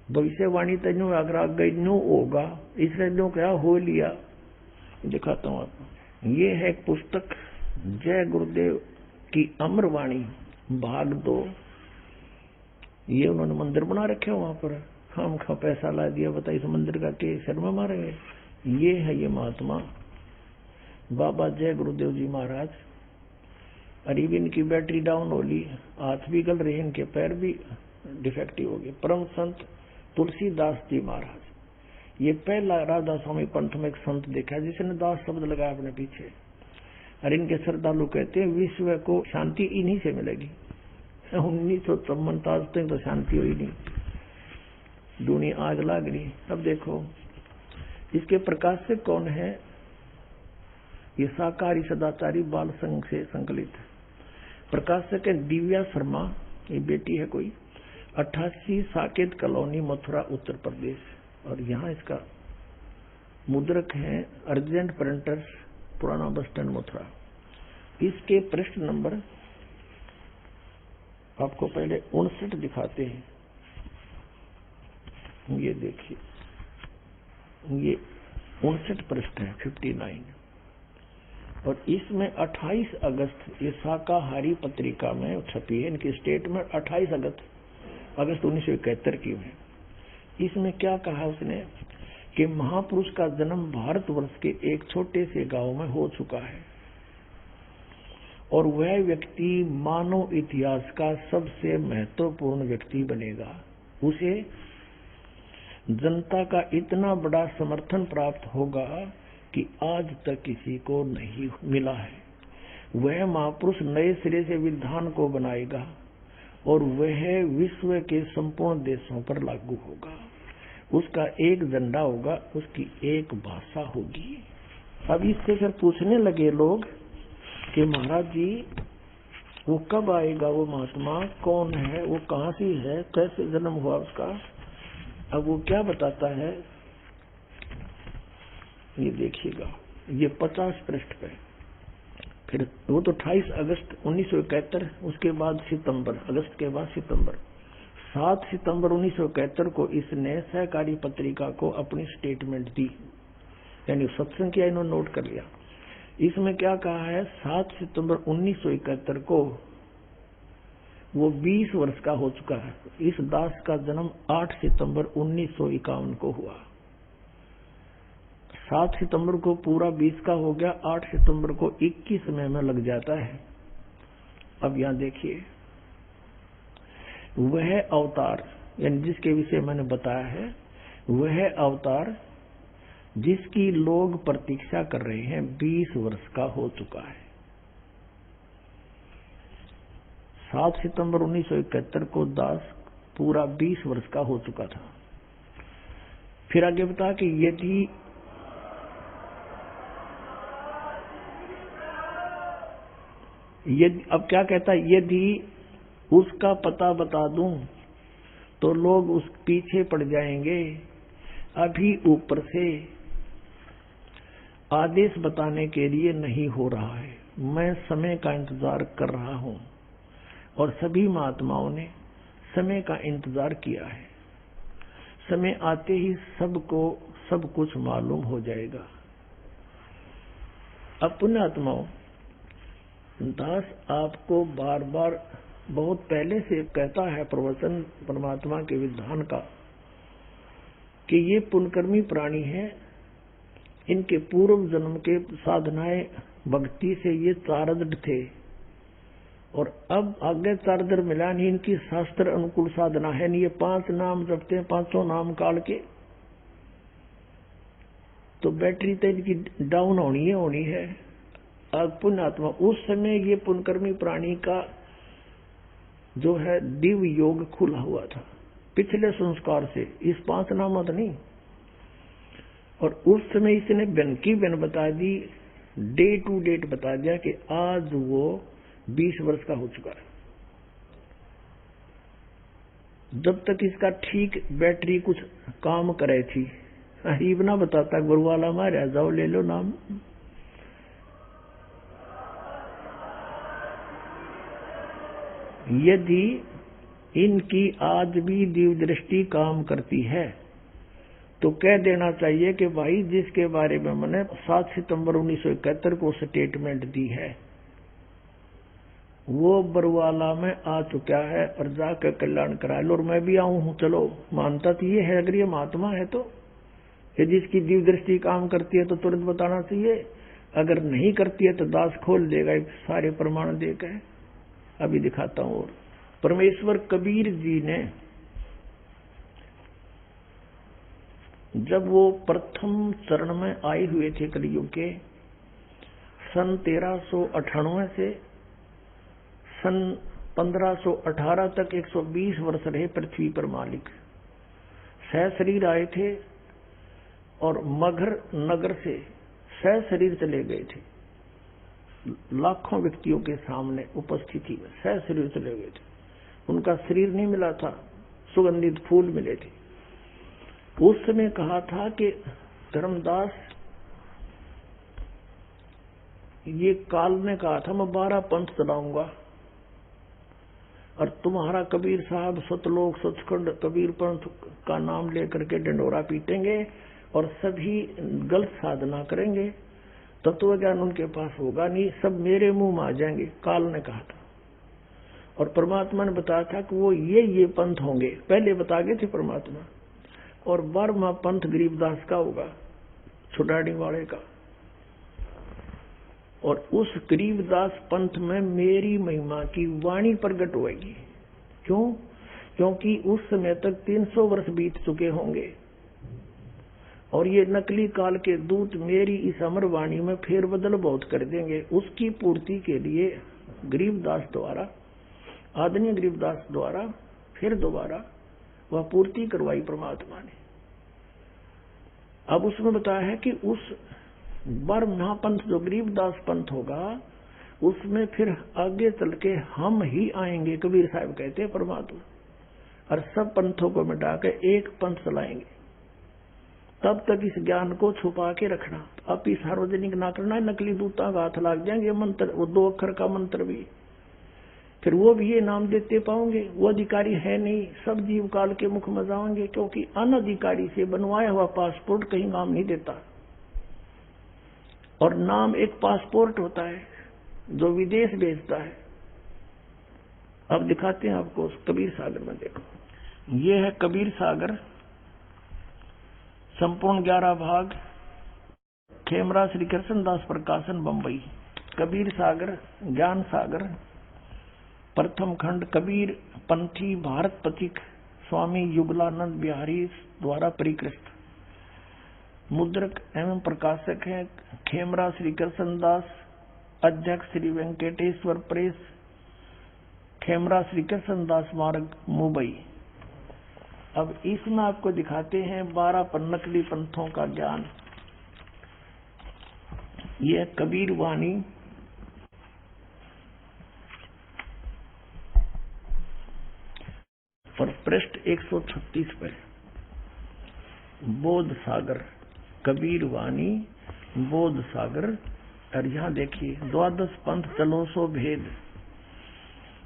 भविष्यवाणी तनु अगर गई नो होगा, इसने जो क्या हो लिया। दिखाता हूं आपको, ये है एक पुस्तक जय गुरुदेव की अमरवाणी भाग 2। ये उन्होंने मंदिर बना रखे वहां पर, हम खा पैसा ला दिया, बताइए इस मंदिर का के सिर में मारेंगे। ये है ये महात्मा बाबा जय गुरुदेव जी महाराज। अरीब इनकी बैटरी डाउन हो ली, हाथ भी गल रहे, इनके पैर भी डिफेक्टिव हो गए। परम संत तुलसीदास जी महाराज, ये पहला राधा स्वामी पंथ में एक संत देखा जिसने दास शब्द लगाया अपने पीछे। और इनके श्रद्धालु कहते हैं विश्व को शांति इन्हीं से मिलेगी। 1954 आज तक तो शांति हुई नहीं, दुनिया आग लग रही। अब देखो इसके प्रकाशक कौन है, ये शाकाहारी सदाचारी बाल संघ से संकलित है। प्रकाशक है दिव्या शर्मा ये बेटी है कोई, 88 साकेत कॉलोनी, मथुरा, उत्तर प्रदेश। और यहाँ इसका मुद्रक है अर्जेंट प्रिंटर्स, पुराना बस स्टैंड, मथुरा। इसके पृष्ठ नंबर आपको पहले 59 दिखाते हैं। ये देखिए, ये 59 पृष्ठ है, 59। और इसमें 28 अगस्त ये शाकाहारी पत्रिका में छपी है, इनकी स्टेटमेंट 28 अगस्त 1971 की है। इसमें क्या कहा उसने कि महापुरुष का जन्म भारतवर्ष के एक छोटे से गांव में हो चुका है और वह व्यक्ति मानव इतिहास का सबसे महत्वपूर्ण व्यक्ति बनेगा। उसे जनता का इतना बड़ा समर्थन प्राप्त होगा कि आज तक किसी को नहीं मिला है। वह महापुरुष नए सिरे से विधान को बनाएगा और वह विश्व के संपूर्ण देशों पर लागू होगा। उसका एक झंडा होगा, उसकी एक भाषा होगी। अब इससे फिर पूछने लगे लोग कि महाराज जी वो कब आएगा, वो महात्मा कौन है, वो कहाँ से है, कैसे जन्म हुआ उसका। अब वो क्या बताता है, ये देखिएगा, ये 50 पृष्ठ पे। फिर वो तो 28 अगस्त 1971, उसके बाद सितंबर, अगस्त के बाद सितंबर, 7 सितंबर 1971 को इसने सहकारी पत्रिका को अपनी स्टेटमेंट दी, यानी सत्संख्या इन्होंने नोट कर लिया। इसमें क्या कहा है, 7 सितंबर 1971 को वो 20 वर्ष का हो चुका है। इस दास का जन्म 8 सितंबर 1951 को हुआ। 7 सितंबर को पूरा 20 का हो गया, 8 सितंबर को 21 में लग जाता है। अब यहां देखिए, वह अवतार, यानी जिसके विषय मैंने बताया है, वह अवतार जिसकी लोग प्रतीक्षा कर रहे हैं 20 वर्ष का हो चुका है। 7 सितंबर 1971 को दास पूरा 20 वर्ष का हो चुका था। फिर आगे बता कि यदि अब क्या कहता है, यदि उसका पता बता दूं तो लोग उस पीछे पड़ जाएंगे। अभी ऊपर से आदेश बताने के लिए नहीं हो रहा है, मैं समय का इंतजार कर रहा हूं और सभी महात्माओं ने समय का इंतजार किया है। समय आते ही सबको सब कुछ मालूम हो जाएगा। अब पुण्यात्माओं, दास आपको बार बार बहुत पहले से कहता है प्रवचन परमात्मा के विधान का कि ये पुण्यकर्मी प्राणी है, इनके पूर्व जन्म के साधनाएं भक्ति से ये चारद थे और अब आगे चारदर मिला नहीं, इनकी शास्त्र अनुकूल साधना है नहीं। ये 5 नाम जपते हैं, 500 नाम काल के, तो बैटरी तो इनकी डाउन होनी है। अब पुण्यात्मा उस समय ये पुण्यकर्मी प्राणी का जो है दिव्य योग खुला हुआ था पिछले संस्कार से, इस 5 नामत नहीं। और उस समय इसने बन की बन बता दी, डे टू डेट बता दिया कि आज वो 20 वर्ष का हो चुका है। जब तक इसका ठीक बैटरी कुछ काम करे थी, हरीब ना बताता गुरु वाला मारा जाओ ले लो नाम। यदि इनकी आज भी दिव्य दृष्टि काम करती है तो कह देना चाहिए कि भाई जिसके बारे में मैंने 7 सितंबर 1971 को स्टेटमेंट दी है वो बरवाला में आ चुका है और जाकर कल्याण करा लो, और मैं भी आऊं हूं। चलो मानता तो ये है, अगर ये महात्मा है तो ये जिसकी दिव्य दृष्टि काम करती है तो तुरंत बताना चाहिए, अगर नहीं करती है तो दास खोल देगा सारे प्रमाण देकर। अभी दिखाता हूं। और परमेश्वर कबीर जी ने जब वो प्रथम चरण में आए हुए थे कलयुग के, सन 1398 से सन 1518 तक 120 वर्ष रहे पृथ्वी पर मालिक। सह शरीर आए थे और मगध नगर से सह शरीर चले गए थे। लाखों व्यक्तियों के सामने उपस्थिति में सह शरीर चले गए थे। उनका शरीर नहीं मिला था, सुगंधित फूल मिले थे। उस समय कहा था कि धर्मदास, ये काल ने कहा था मैं 12 पंथ चलाऊंगा और तुम्हारा कबीर साहब सतलोक सचखंड कबीर पंथ का नाम लेकर के डंडोरा पीटेंगे और सभी गलत साधना करेंगे, तत्व ज्ञान उनके पास होगा नहीं, सब मेरे मुंह में आ जाएंगे, काल ने कहा था। और परमात्मा ने बताया था कि वो ये पंथ होंगे, पहले बता गए थे परमात्मा। और 12वां पंथ गरीबदास का होगा, छुटाड़ी वाले का। और उस गरीबदास पंथ में मेरी महिमा की वाणी प्रकट होगी। क्यों? क्योंकि उस समय तक 300 वर्ष बीत चुके होंगे और ये नकली काल के दूत मेरी इस अमर वाणी में फेरबदल बहुत कर देंगे। उसकी पूर्ति के लिए गरीबदास द्वारा, आदरणीय गरीबदास द्वारा फिर दोबारा वह पूर्ति करवाई परमात्मा ने। अब उसमें बताया है कि उस 12वां पंथ जो गरीबदास पंथ होगा, उसमें फिर आगे चल के हम ही आएंगे, कबीर साहब कहते हैं परमात्मा, और सब पंथों को मिटा के एक पंथ चलाएंगे। तब तक इस ज्ञान को छुपा के रखना, अब इस सार्वजनिक ना करना, नकली दूता का हाथ लग जाएंगे मंत्र, वो 2 अक्षर का मंत्र भी, फिर वो भी ये नाम देते पाओगे, वो अधिकारी है नहीं, सब जीव काल के मुख में जाओगे, क्योंकि अनधिकारी से बनवाया हुआ पासपोर्ट कहीं काम नहीं देता। और नाम एक पासपोर्ट होता है जो विदेश भेजता है। अब दिखाते हैं आपको कबीर सागर में, देखो ये है कबीर सागर, संपूर्ण 11 भाग, खेमरा श्री कृष्णदास प्रकाशन बंबई। कबीर सागर, ज्ञान सागर, प्रथम खंड, कबीर पंथी भारत पथिक स्वामी युगलानंद बिहारी द्वारा परिकृत। मुद्रक एवं प्रकाशक हैं खेमरा श्री कृष्णदास, अध्यक्ष श्री वेंकटेश्वर प्रेस, खेमरा श्री कृष्णदास मार्ग मुंबई। अब इसमें आपको दिखाते हैं 12 नकली पंथों का ज्ञान। यह कबीर वाणी और पृष्ठ 136 पर बोध सागर, कबीर वाणी बोध सागर। और यहाँ देखिए 12 पंथ चलो सो भेद,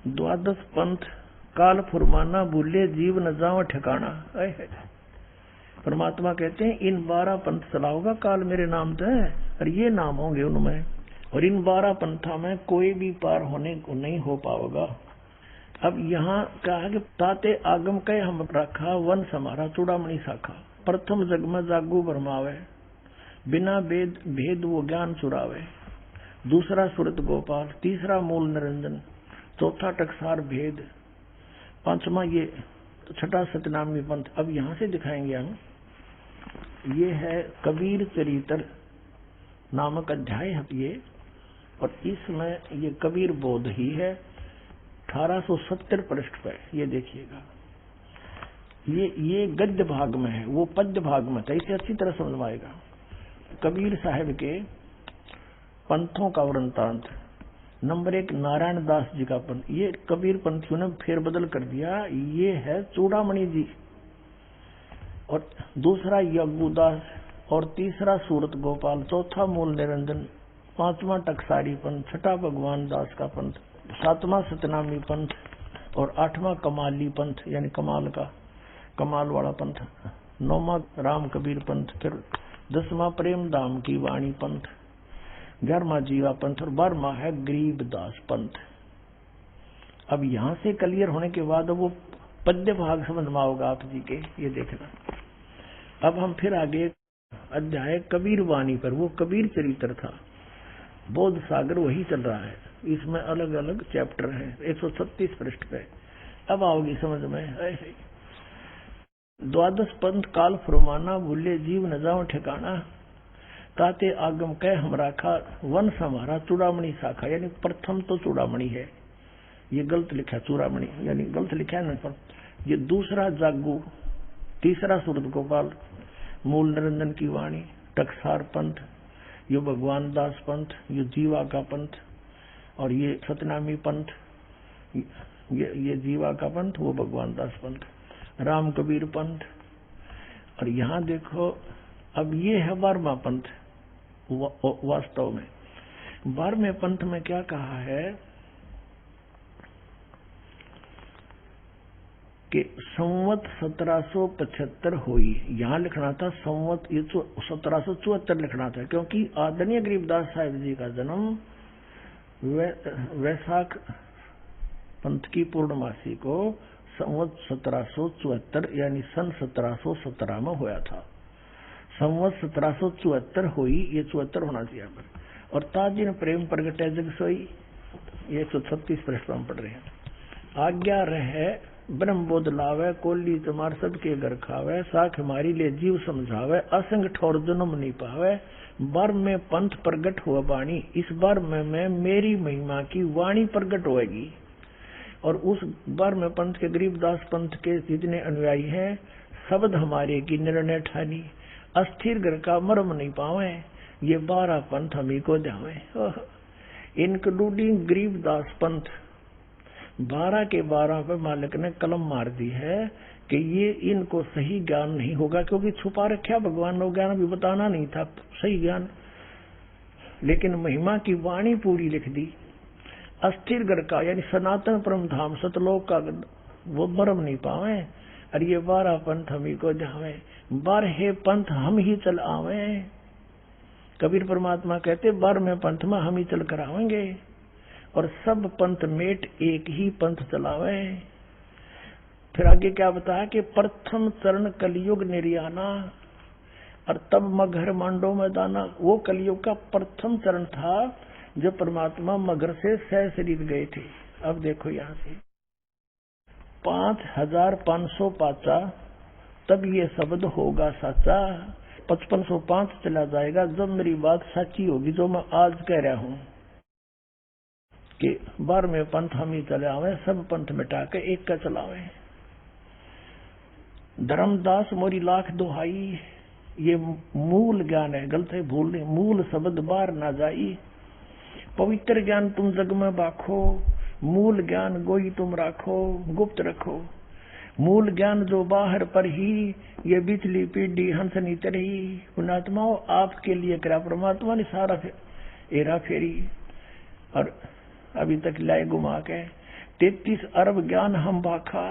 12 पंथ काल फुरमाना भूले जीव न जाओ ठिकाना। परमात्मा कहते हैं इन 12 पंथ चलाओगा काल मेरे नाम से, और ये नाम होंगे उनमें, और इन 12 पंथा में कोई भी पार होने को नहीं हो पाओगा। अब यहाँ कहा कि ताते आगम कह हम रखा, वन समारा चूड़ामणि शाखा। प्रथम जग में जागू भरमावे, बिना वेद भेद वो ज्ञान चुरावे। दूसरा सुरत गोपाल, तीसरा मूल निरंजन, चौथा टकसार भेद, 5वां ये, छठा सतनामी पंथ। अब यहाँ से दिखाएंगे हम, ये है कबीर चरित्र नामक अध्याय है ये, और इसमें ये कबीर बोध ही है। 1870 पृष्ठ पर ये देखिएगा, ये गद्य भाग में है, वो पद्य भाग में था, इसे अच्छी तरह समझ में आएगा। कबीर साहब के पंथों का वृंतांत। नंबर 1 नारायण दास जी का पंथ, ये कबीर पंथियों ने फेरबदल कर दिया, ये है चूड़ामणि जी। और दूसरा यज्ञदास, और तीसरा सूरत गोपाल, चौथा मूल निरंजन, 5वां टकसारी पंथ, छठा भगवान दास का पंथ, 7वां सतनामी पंथ, और 8वां कमाली पंथ यानी कमाल वाला पंथ, 9वां राम कबीर पंथ, फिर 10वां प्रेम धाम की वाणी पंथ, 11वां जीवा पंथ, और 12वां है गरीबदास पंथ। अब यहाँ से क्लियर होने के बाद वो पद्य भाग समझ में आओगा आप जी के, ये देखना। अब हम फिर आगे अध्याय कबीर वाणी पर, वो कबीर चरित्र था, बोध सागर वही चल रहा है, इसमें अलग अलग चैप्टर हैं। 136 पृष्ठ पे अब आओगी समझ में। ऐसे 12 पंथ काल फरमाना भूले जीव न जाओ ठिकाना, ताते आगम कह हम राखा, वंश हमारा चूड़ामणि शाखा। यानी प्रथम तो चूड़ामणि है, ये गलत लिखा चूड़ामणि, यानी गलत लिखा है ना। ये दूसरा जागू, तीसरा सूरत गोपाल, मूल निरंजन की वाणी, टकसार पंथ, ये भगवान दास पंथ, ये जीवा का पंथ, और ये सतनामी पंथ, ये जीवा का पंथ, वो भगवान दास पंथ, राम कबीर पंथ। और यहाँ देखो अब ये है 12वां पंथ। वास्तव में 12वें पंथ में क्या कहा है कि संवत 1775 हुई। यहाँ लिखना था संवत, ये 1774 लिखना था, क्योंकि आदरणीय गरीबदास साहिब जी का जन्म वैशाख पंथ की पूर्णमासी को संवत 1774 यानी सन 1717 में हुआ था। संवत 1774 हुई, ये 74 होना चाहिए यहाँ पर। और ताजिन प्रेम प्रगटे जग सोई, ये 136 पृष्ठ पर हम पढ़ रहे हैं। आज्ञा रहे ब्रह्म बोध लावे, कोली तुम्हार सबके घर खावे, साख हमारी ले जीव समझावे, असंग ठोर जन्म नहीं पावे, बर में पंथ प्रगट हुआ वाणी, इस बार में मेरी महिमा की वाणी प्रगट होएगी। और उस बार में पंथ के गरीबदास पंथ के जितने अनुयायी हैं, शब्द हमारे की निर्णय ठानी, अस्थिर घर का मर्म नहीं पावे, ये 12 पंथ हमी को जावे। इंक्लूडिंग गरीबदास पंथ 12 के 12 पे मालिक ने कलम मार दी है कि ये इनको सही ज्ञान नहीं होगा, क्योंकि छुपा रखा भगवान ने ज्ञान भी बताना नहीं था सही ज्ञान, लेकिन महिमा की वाणी पूरी लिख दी। अस्थिर घर का यानी सनातन परम धाम सतलोक का वो मर्म नहीं पावे, और ये 12 पंथ हमी को जावे, 12 पंथ हम ही चल आवे। कबीर परमात्मा कहते 12वें पंथ में हम ही चल कर आवेंगे, और सब पंथ मेट एक ही पंथ चलावे। फिर आगे क्या बताया कि प्रथम चरण कलयुग निर्याना, और तब मगर मांडो में दाना। वो कलयुग का प्रथम चरण था जब परमात्मा मगर से सह शरीर गए थे। अब देखो यहाँ से 5500 पाचा, तब ये शब्द होगा साचा। 5505 चला जाएगा जब मेरी बात सच्ची होगी, जो मैं आज कह रहा हूँ कि 12वें पंथ हम ही चले आवे, सब पंथ मिटा के एक का चलावे। धर्मदास मोरी लाख दुहाई, ये मूल ज्ञान है, गलत है भूल नहीं, मूल शब्द बाहर ना जाई। पवित्र ज्ञान तुम जग में बाखो, मूल ज्ञान गोई तुम राखो, गुप्त रखो। मूल ज्ञान जो बाहर पर ही, ये बिचली पीढ़ी हंस नहीं तरही। पुणात्माओं आपके लिए करा परमात्मा ने सारा हेरा फेरी, और अभी तक लाए घुमा के 33 अरब ज्ञान हम बाखा,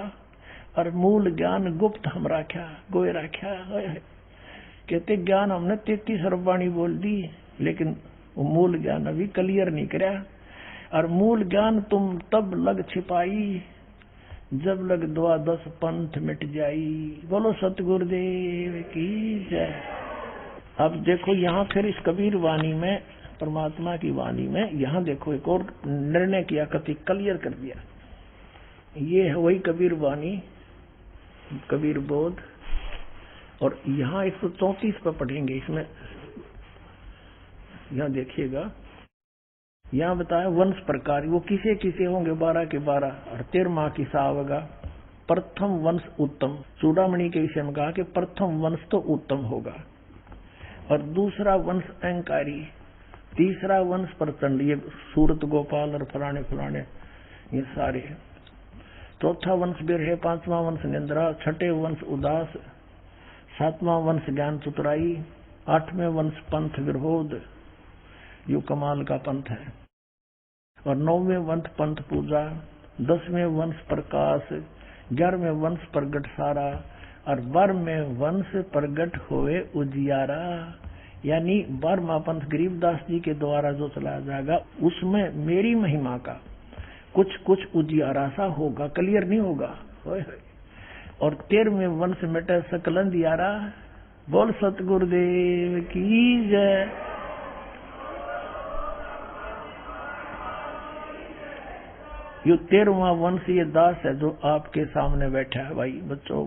और मूल ज्ञान गुप्त हम राख्या गोए राख्या। कहते ज्ञान हमने 33 अरब वाणी बोल दी, लेकिन मूल ज्ञान अभी क्लियर नहीं कराया। और मूल ज्ञान तुम तब लग छिपाई, जब लग 12 पंथ मिट जाई। बोलो सतगुरुदेव की जय। अब देखो यहाँ फिर इस कबीर वाणी में, परमात्मा की वाणी में, यहाँ देखो एक और निर्णय किया, कति क्लियर कर दिया। ये है वही कबीर वाणी, कबीर बोध। और यहाँ 134 पर पढ़ेंगे, इसमें यहाँ देखिएगा, यहाँ बताया वंश प्रकार, वो किसे किसे होंगे 12 के 12, और 13 की सावगा। प्रथम वंश उत्तम, चूड़ामणि के विषय में कहा कि प्रथम वंश तो उत्तम होगा, और दूसरा वंश अहंकारी, तीसरा वंश प्रचंड, ये सूरत गोपाल और फलाने फलाने ये सारे। चौथा वंश बिरहे, 5वां वंश निंद्रा, 6ठे वंश उदास, 7वां वंश ज्ञान चतुराई, 8वें वंश पंथ विरोध, यो कमाल का पंथ है। और 9वें वंश पंथ पूजा, 10वें वंश प्रकाश, 11वें वंश प्रगट सारा, और 12वें वंश प्रगट होए उजियारा। यानी 12वां पंथ गरीबदास जी के द्वारा जो चलाया जाएगा, उसमें मेरी महिमा का कुछ कुछ उजियारा सा होगा, क्लियर नहीं होगा। और 13वें वंश मिटे सकल अंधियारा। बोल सतगुरुदेव की जय। ये 13वां वंश ये दास है जो आपके सामने बैठा है। भाई बच्चों,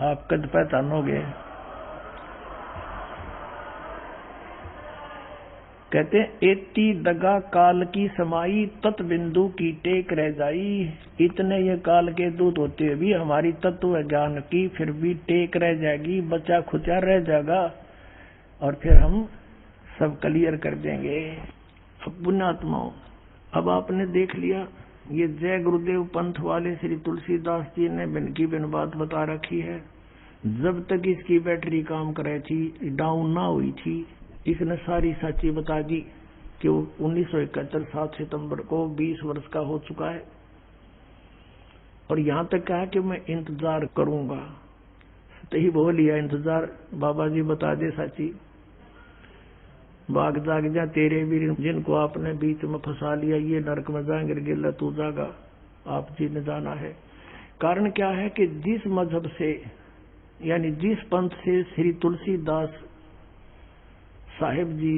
आप कद पहचानोगे। कहते एती दगा काल की समाई, तत् बिंदु की टेक रह जाई। इतने ये काल के दूत होते हुए भी हमारी तत्व ज्ञान की फिर भी टेक रह जाएगी, बचा खुचा रह जाएगा, और फिर हम सब क्लियर कर देंगे। अब पुण्यात्माओं, अब आपने देख लिया ये जय गुरुदेव पंथ वाले श्री तुलसीदास जी ने की बिन बात बता रखी है। जब तक इसकी बैटरी काम करे थी, डाउन ना हुई थी, इसने सारी सच्ची बता दी कि वो 1971 7 सितंबर को 20 वर्ष का हो चुका है। और यहां तक कहा कि मैं इंतजार करूंगा। तो ही बोल लिया इंतजार, बाबा जी बता दे साची। बाग जाग जा तेरे वीर, जिनको आपने बीच में फंसा लिया, ये नरक में जाएंगे, गिरगिल्ला तू जागा, आप जी ने जाना है। कारण क्या है कि जिस मजहब से यानी जिस पंथ से श्री तुलसीदास साहिब जी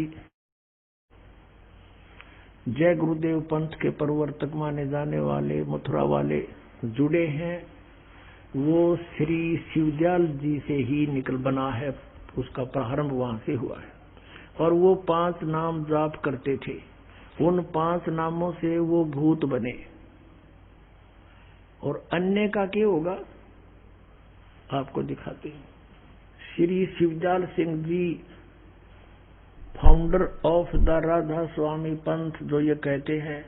जय गुरुदेव पंथ के प्रवर्तक माने जाने वाले मथुरा वाले जुड़े हैं, वो श्री शिवदयाल जी से ही निकल बना है। उसका प्रारंभ वहां से हुआ है। और वो 5 नाम जाप करते थे। उन 5 नामों से वो भूत बने। और अन्य का क्या होगा आपको दिखाते हैं। Shri Shivdayal Singh ji founder of the Radha स्वामी पंथ जो ये कहते हैं,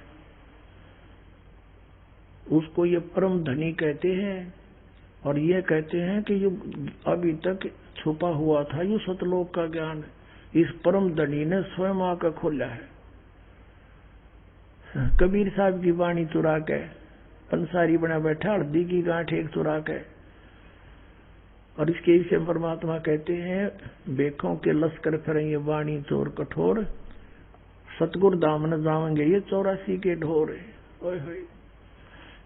उसको ये परम धनी कहते हैं। और ये कहते हैं कि ये अभी तक छुपा हुआ था, ये सतलोक का ज्ञान इस परम धनी ने स्वयं आकर खोला है। कबीर साहब की वाणी चुरा के पंसारी बना बैठा, हल्दी की गांठ एक चुरा के। और इसके विषय परमात्मा कहते हैं, बेखों के लश्कर फिरेंगे वाणी चोर कठोर, सतगुरु धाम न जाएंगे ये 84 के ढोर। ओए होए।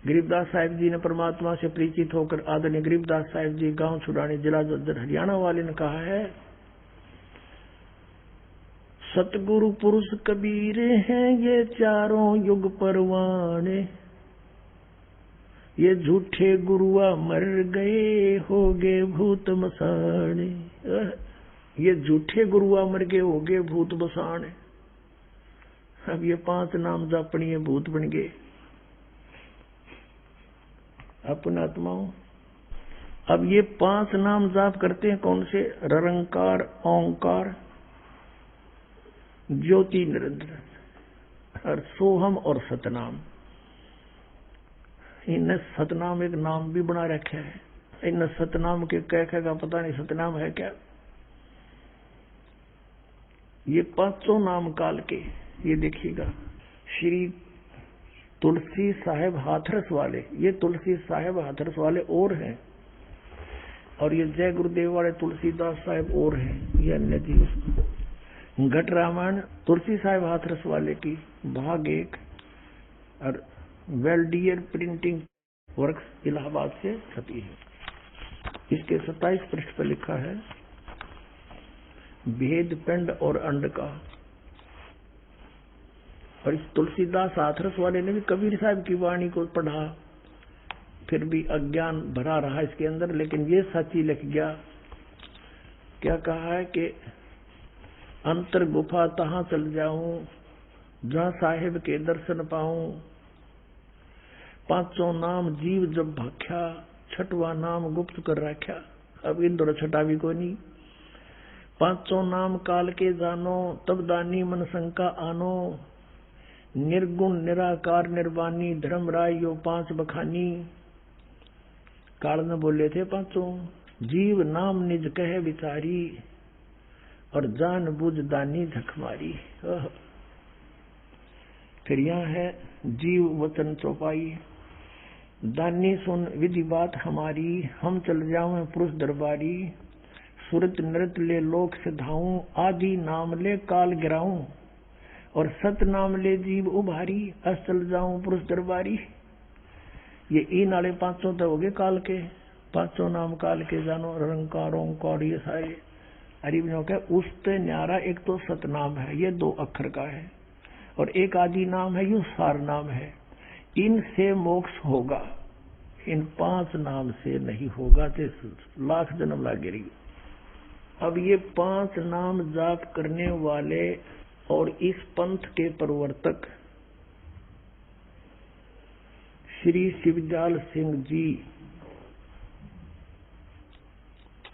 गरीबदास साहिब जी ने परमात्मा से परिचित होकर आदरणीय गरीबदास साहिब जी गांव छुड़ाने जिला जज्जर हरियाणा वाले ने कहा है, सतगुरु पुरुष कबीर हैं ये चारों युग परवाने, ये झूठे गुरुआ मर गए हो गए भूत मसाने। ये झूठे गुरुआ मर गए हो गए भूत बसाने। अब ये 5 नाम जापनी है, भूत बन गए अपना आत्माओं। अब ये 5 नाम जाप करते हैं कौन से? ररंकार, ओंकार, ज्योति निरंजन और सोहम और सतनाम। इनने सतनाम एक नाम भी बना रखा है। इन सतनाम के कह का पता नहीं सतनाम है क्या। ये 5 नाम काल के, ये देखिएगा श्री तुलसी साहेब हाथरस वाले, ये तुलसी साहेब हाथरस वाले और हैं। और ये जय गुरुदेव वाले तुलसीदास साहेब और हैं, ये अन्य जी। घट रामायण तुलसी साहेब हाथरस वाले की भाग 1 और वेल्डियर प्रिंटिंग वर्क्स इलाहाबाद से छपी है। इसके 27 पृष्ठ पर लिखा है, भेद पिंड और अंड का। और इस तुलसीदास हाथरस वाले ने भी कबीर साहब की वाणी को पढ़ा, फिर भी अज्ञान भरा रहा इसके अंदर, लेकिन ये सच्ची लिख गया। क्या कहा है कि अंतर गुफा तहां चल जाऊं जहां साहिब के दर्शन पाऊं, 5 नाम जीव जब भाख्या, 6वां नाम गुप्त कर रखा। अब इन दोनों 6 भी कोई नहीं। 5 नाम काल के जानो, तब दानी मन शंका आनो, निर्गुण निराकार निर्वाणी धर्म राय यो 5 बखानी। काल ने बोले थे 5 जीव नाम निज कहे विचारी, और जान बुझ दानी झकमारी। फिर यहाँ है जीव वचन चौपाई, दानी सुन विधि बात हमारी, हम चल जाऊं पुरुष दरबारी, सुरत नृत ले लोक सिधाऊं, आदि नाम ले काल गिराऊं, और सत नाम ले जीव उभारी, अस चल जाऊं पुरुष दरबारी। ये इन वाले 5 तो हो गए काल के, 5 नाम काल के जानो, रंकारों कौड़ ये सारे हरिवनों के। उससे न्यारा एक तो सतनाम है, ये 2 अक्षर का है, और एक आदि नाम है, यू सार नाम है। इनसे मोक्ष होगा, इन 5 नाम से नहीं होगा तो लाख जन्म लागेगी। अब ये 5 नाम जाप करने वाले और इस पंथ के प्रवर्तक श्री शिवदयाल सिंह जी,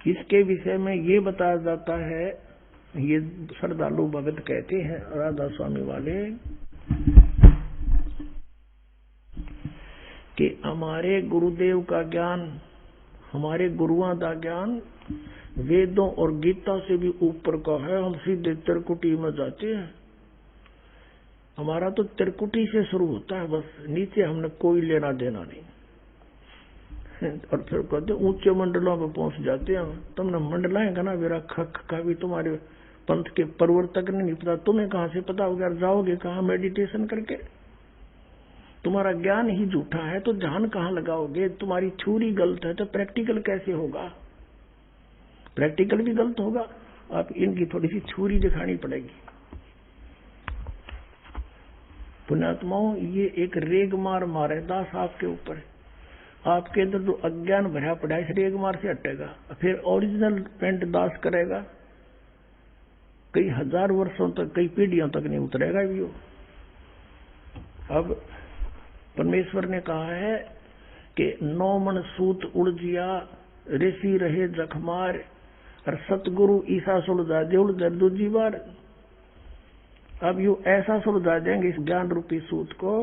इसके विषय में ये बताया जाता है, ये श्रद्धालु भगत कहते हैं राधा स्वामी वाले, कि हमारे गुरुदेव का ज्ञान, हमारे गुरुओं का ज्ञान वेदों और गीता से भी ऊपर का है। हम सीधे त्रिकुटी में जाते हैं। हमारा तो त्रिकुटी से शुरू होता है, बस नीचे हमने कोई लेना देना नहीं। और फिर कहते ऊंचे मंडलों में पहुंच जाते हैं। तुमने मंडलाएं ना मेरा खक का भी तुम्हारे पंथ के प्रवर्तक ने नहीं पता, तुम्हें कहां से पता होगा? जाओगे कहां मेडिटेशन करके? तुम्हारा ज्ञान ही झूठा है तो ध्यान कहां लगाओगे? तुम्हारी थ्योरी गलत है तो प्रैक्टिकल कैसे होगा? प्रैक्टिकल भी गलत होगा। आप इनकी थोड़ी सी थ्योरी दिखानी पड़ेगी। पुण्यात्माओं, ये एक रेग मार मारे दास आपके ऊपर। आपके अंदर जो अज्ञान भरा पड़ा है इस रेग मार से हटेगा, फिर ओरिजिनल पेंट दास करेगा। कई हजार वर्षों तक, कई पीढ़ियों तक नहीं उतरेगा भी वो। अब परमेश्वर ने कहा है कि 9 मन सूत उड़जिया ऋषि रहे जखमार और सतगुरु ईसा सुलझा दे उड़ दूजी बार। अब यू ऐसा सुलझा देंगे इस ज्ञान रूपी सूत को,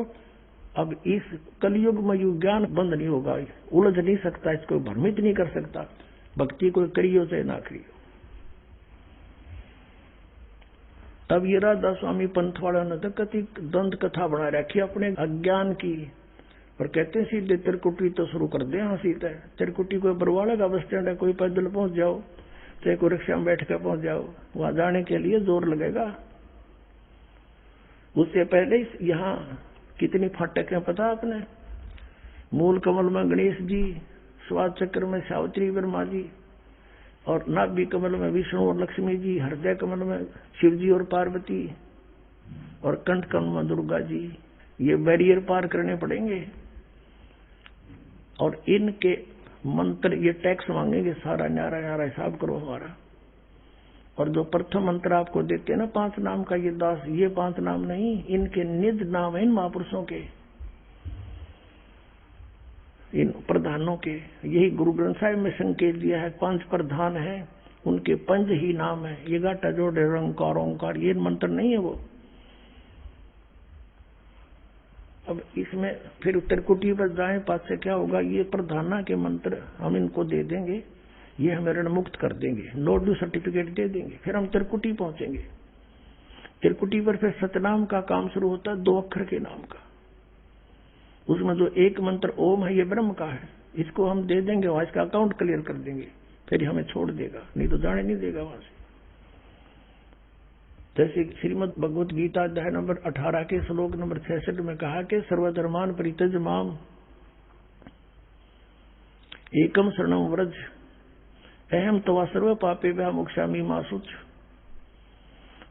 अब इस कलयुग में यू ज्ञान बंद नहीं होगा, उलझ नहीं सकता, इसको भ्रमित नहीं कर सकता। भक्ति कोई करियो चाहे ना करियो। तब ये राधा स्वामी पंथ वाला ने तो कति दंत कथा बना रखी अपने अज्ञान की, और कहते हैं सीधे त्रिकुटी तो शुरू कर दे। हाँ सीधा त्रिकुटी कोई बरवाड़ा का बस स्टैंड है, कोई पैदल पहुंच जाओ चाहे कोई रिक्शा में बैठ कर पहुंच जाओ, वहां जाने के लिए जोर लगेगा। उससे पहले यहाँ कितनी फाटक है पता आपने? मूल कमल में गणेश जी, स्वाद चक्र में सावित्री वर्मा जी, और नाभि कमल में विष्णु और लक्ष्मी जी, हृदय कमल में शिव जी और पार्वती, और कंठ कमल में दुर्गा जी। ये बैरियर पार करने पड़ेंगे और इनके मंत्र ये टैक्स मांगेंगे, सारा न्यारा न्यारा हिसाब करो हमारा। और जो प्रथम मंत्र आपको देते हैं ना 5 नाम का, ये दास, ये 5 नाम नहीं, इनके निज नाम है इन महापुरुषों के, इन प्रधानों के। यही गुरु ग्रंथ साहिब में संकेत दिया है, 5 प्रधान है, उनके 5 ही नाम है। ये गाटा जोड़े रंकार ओंकार, ये मंत्र नहीं है वो। अब इसमें फिर त्रिकुटी पर जाए पास से क्या होगा? ये प्रधाना के मंत्र हम इनको दे देंगे, ये हमें ऋण मुक्त कर देंगे, नो ड्यू सर्टिफिकेट दे देंगे। फिर हम त्रिकुटी पहुंचेंगे। त्रिकुटी पर फिर सतनाम का काम शुरू होता है, 2 अक्षर के नाम का। उसमें जो एक मंत्र ओम है ये ब्रह्म का है, इसको हम दे देंगे, वहां इसका अकाउंट क्लियर कर देंगे, फिर हमें छोड़ देगा, नहीं तो जाने नहीं देगा वहां से। जैसे श्रीमद् भगवत गीता अध्याय नंबर 18 के श्लोक नंबर 66 में कहा कि सर्वधर्मान परित्यज माम एकम शरणम व्रज अहम तवा सर्व पापे व्या मोक्षामि मा शुच।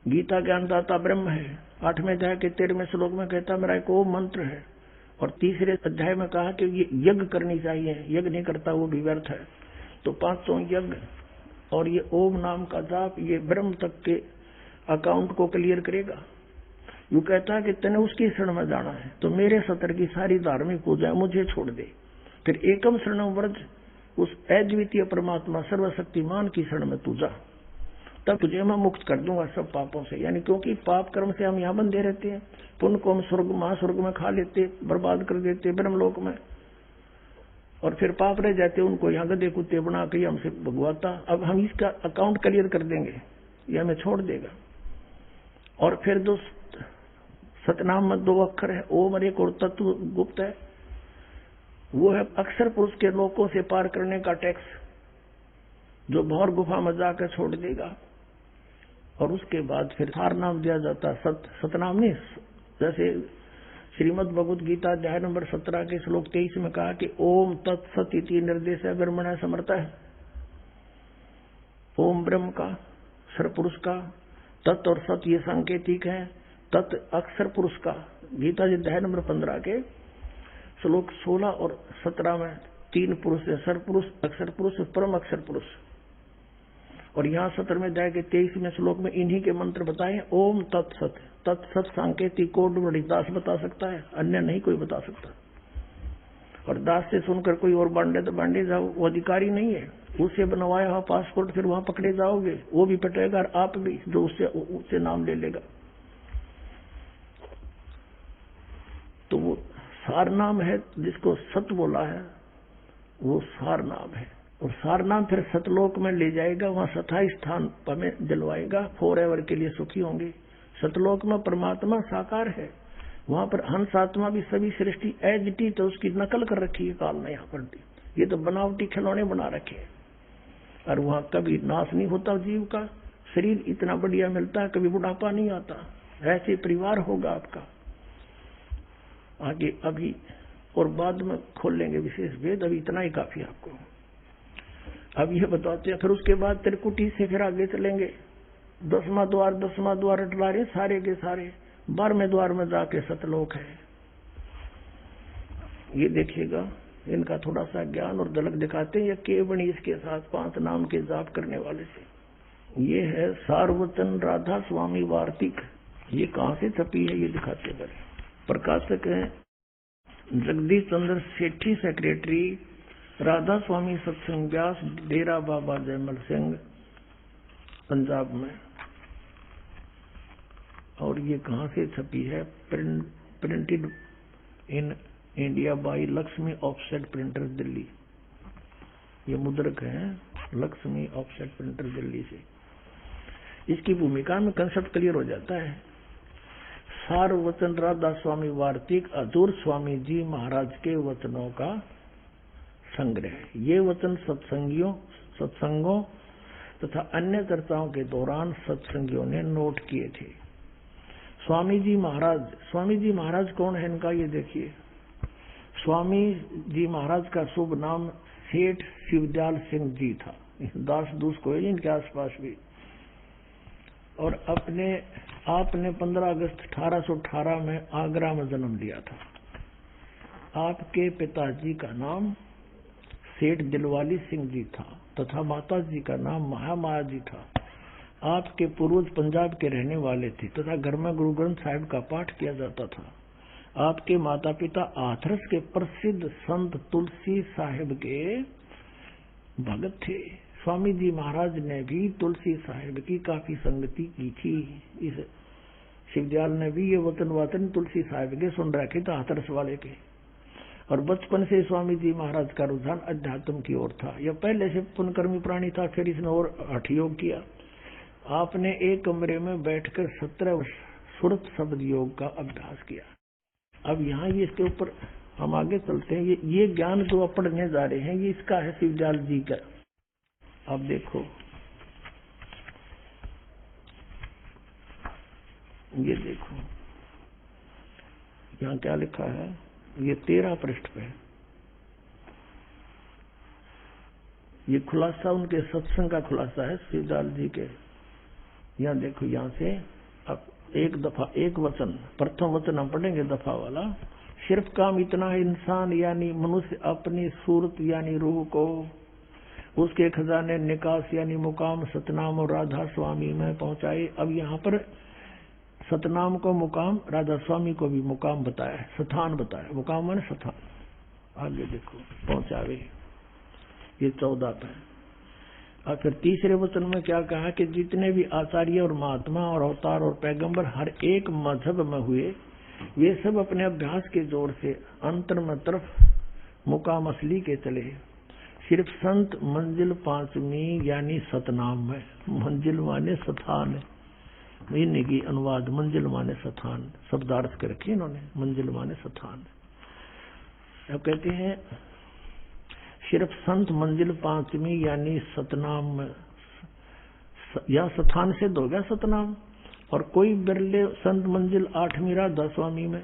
गीता ज्ञानदाता ब्रह्म है। 8वें अध्याय के 13वें श्लोक में कहता मेरा एक ओम मंत्र है। और तीसरे अध्याय में कहा कि ये यज्ञ करनी चाहिए, यज्ञ नहीं करता वो भी व्यर्थ है। तो 500 यज्ञ और ये ओम नाम का जाप ये ब्रह्म तक के अकाउंट को क्लियर करेगा। यू कहता है कि तेने उसकी शरण में जाना है तो मेरे सतर की सारी धार्मिक पूजा मुझे छोड़ दे। फिर एकम शरणम व्रज, उस अद्वितीय परमात्मा सर्वशक्तिमान की शरण में तू जा, तब तुझे मैं मुक्त कर दूंगा सब पापों से। यानी क्योंकि पाप कर्म से हम यहाँ बंधे रहते हैं, पुण्य को हम स्वर्ग महास्वर्ग में खा लेते, बर्बाद कर देते ब्रह्मलोक में, और फिर पाप रह जाते उनको यहाँ गधे कुत्ते बना के हमसे भगवाता। अब हम इसका अकाउंट क्लियर कर देंगे, ये हमें छोड़ देगा। और फिर जो सतनाम में 2 अक्षर है, ओम और एक और तत्व गुप्त है, वो है अक्षर पुरुष के लोकों से पार करने का टैक्स, जो भौर गुफा में जाकर छोड़ देगा। और उसके बाद फिर सार नाम दिया जाता, सतनाम नहीं। जैसे श्रीमद् भगवत गीता अध्याय नंबर 17 के श्लोक 23 में कहा कि ओम तत्सत इति निर्देश ब्रह्मणा समर्थ है। ओम ब्रह्म का, अक्षर पुरुष का, तत् और सत ये सांकेतिक है। तत् अक्षर पुरुष का, गीता जी अध्याय नंबर 15 के श्लोक 16 और 17 में 3 पुरुष है, सर पुरुष, अक्षर पुरुष, परम अक्षर पुरुष। और यहाँ 17वें अध्याय के 23वें श्लोक में इन्हीं के मंत्र बताए। ओम तत्सत, तत्सत सांकेतिक कोड बड़ी दास बता सकता है, अन्य नहीं कोई बता सकता। और दास से सुनकर कोई और बांटे तो बांटे जाओ, वो अधिकारी नहीं है। उससे बनवाया हुआ पासपोर्ट फिर वहां पकड़े जाओगे, वो भी पटेगा और आप भी, जो उससे नाम ले लेगा। तो वो सार नाम है, जिसको सत बोला है वो सार नाम है। और सार नाम फिर सतलोक में ले जाएगा, वहां सथाई स्थान हमें दिलवाएगा, फॉरएवर के लिए सुखी होंगे। सतलोक में परमात्मा साकार है, वहां पर हंस आत्मा भी सभी सृष्टि एज इट इज, तो उसकी नकल कर रखी है काल ने यहाँ पर। ये तो बनावटी खिलौने बना रखे हैं, और वहां कभी नाश नहीं होता जीव का, शरीर इतना बढ़िया मिलता है, कभी बुढ़ापा नहीं आता। ऐसे परिवार होगा आपका आगे अभी, और बाद में खोल लेंगे विशेष वेद, अभी इतना ही काफी आपको। अब ये बताते हैं, फिर उसके बाद त्रिकुटी से फिर आगे चलेंगे। 10वां द्वार अटला रहे सारे के सारे, 12वें द्वार में जाके सतलोक है। ये देखिएगा, इनका थोड़ा सा ज्ञान और झलक दिखाते हैं। ये केवणी इसके साथ 5 नाम के जाप करने वाले से। ये है सारवतन राधा स्वामी वार्तिक। ये कहाँ से छपी है ये दिखाते हैं। प्रकाशक है जगदीश चंद्र सेठी, सेक्रेटरी राधा स्वामी सत्संग व्यास, डेरा बाबा जयमल सिंह, पंजाब में। और ये कहाँ से छपी है? Printed in India by Lakshmi offset printer Delhi. ये मुद्रक है लक्ष्मी ऑफसेट प्रिंटर दिल्ली से। इसकी भूमिका में कंसेप्ट क्लियर हो जाता है। सार वचन राधा स्वामी वार्तिक, हजूर स्वामी जी महाराज के वचनों का संग्रह। ये वचन सत्संगों तथा अन्य चर्चाओं के दौरान सत्संगियों ने नोट किए थे। स्वामी जी महाराज कौन है इनका ये देखिए। स्वामी जी महाराज का शुभ नाम सेठ शिवदयाल सिंह जी था। दास दूस को है इनके आसपास भी। और आपने 15 अगस्त 1818 में आगरा में जन्म लिया था। आपके पिताजी का नाम सेठ दिलवाली सिंह जी था तथा माता जी का नाम महामाया जी था। आपके पूर्वज पंजाब के रहने वाले थे तथा घर में गुरु ग्रंथ साहिब का पाठ किया जाता था। आपके माता पिता हाथरस के प्रसिद्ध संत तुलसी साहिब के भगत थे। स्वामी जी महाराज ने भी तुलसी साहिब की काफी संगति की थी। इस शिवदयाल ने भी ये वचन तुलसी साहिब के सुन रखे थे, हाथरस वाले के। और बचपन से स्वामी जी महाराज का रुझान अध्यात्म की ओर था। यह पहले से पुनकर्मी प्राणी था, फिर इसने और हठ योग किया। आपने एक कमरे में बैठकर 17 वर्ष सुरत शब्द योग का अभ्यास किया। अब यहाँ ये इसके ऊपर हम आगे चलते हैं। ये ज्ञान जो आप पढ़ने जा रहे हैं ये इसका है शिवदयाल जी का। अब देखो ये देखो यहाँ क्या लिखा है। ये 13 पृष्ठ पे ये खुलासा उनके सत्संग का खुलासा है शिवदयाल जी के। यहाँ देखो, यहाँ से अब एक दफा एक वचन, प्रथम वचन हम पढ़ेंगे दफा वाला। सिर्फ काम इतना है, इंसान यानी मनुष्य अपनी सूरत यानी रूह को उसके खजाने निकास यानी मुकाम सतनाम और राधा स्वामी में पहुंचाए। अब यहाँ पर सतनाम को मुकाम, राधा स्वामी को भी मुकाम बताया है, स्थान बताया। मुकाम माने स्थान। आगे देखो पहुंचावे, ये 14 पे। और फिर तीसरे वचन में क्या कहा कि जितने भी आचार्य और महात्मा और अवतार और पैगंबर हर एक मजहब में हुए, वे सब अपने अभ्यास के जोर से अंतर में तरफ मुकाम असली के चले। सिर्फ संत मंजिल 5वीं यानी सतनाम में, मंजिल माने स्थान है, इन्हीं की अनुवाद मंजिल माने स्थान शब्दार्थ के रखे इन्होंने, मंजिल माने स्थान। अब कहते हैं सिर्फ संत मंजिल 5वीं यानी सतनाम में, या स्थान सिद्ध हो गया सतनाम। और कोई बिरले संत मंजिल 8वीं राधा स्वामी में,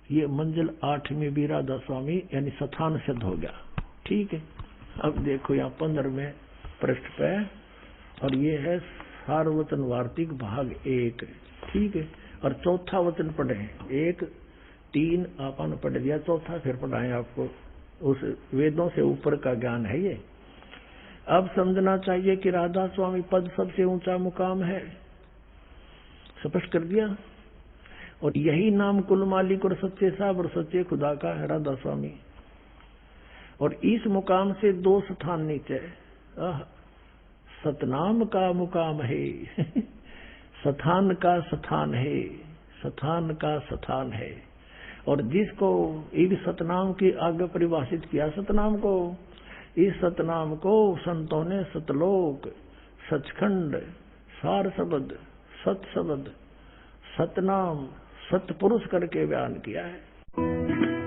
ये मंजिल 8वीं भी राधा स्वामी यानी स्थान सिद्ध हो गया। ठीक है। अब देखो यहाँ 15वें पृष्ठ पे, और ये है सारवचन वार्तिक भाग 1। ठीक है। और चौथा वचन पढ़े, 1, 3 आपने पढ़ दिया, चौथा फिर पढ़ाएं आपको। उस वेदों से ऊपर का ज्ञान है ये। अब समझना चाहिए कि राधा स्वामी पद सबसे ऊंचा मुकाम है, स्पष्ट कर दिया। और यही नाम कुल मालिक और सच्चे साहब और सच्चे खुदा का है, राधा स्वामी। और इस मुकाम से 2 स्थान नीचे, सतनाम का मुकाम है स्थान का स्थान है, स्थान का स्थान है। और जिसको इस सतनाम की आगे परिभाषित किया सतनाम को, इस सतनाम को संतों ने सतलोक, सचखंड, सार शब्द, सत शब्द, सतनाम, सतपुरुष करके बयान किया है।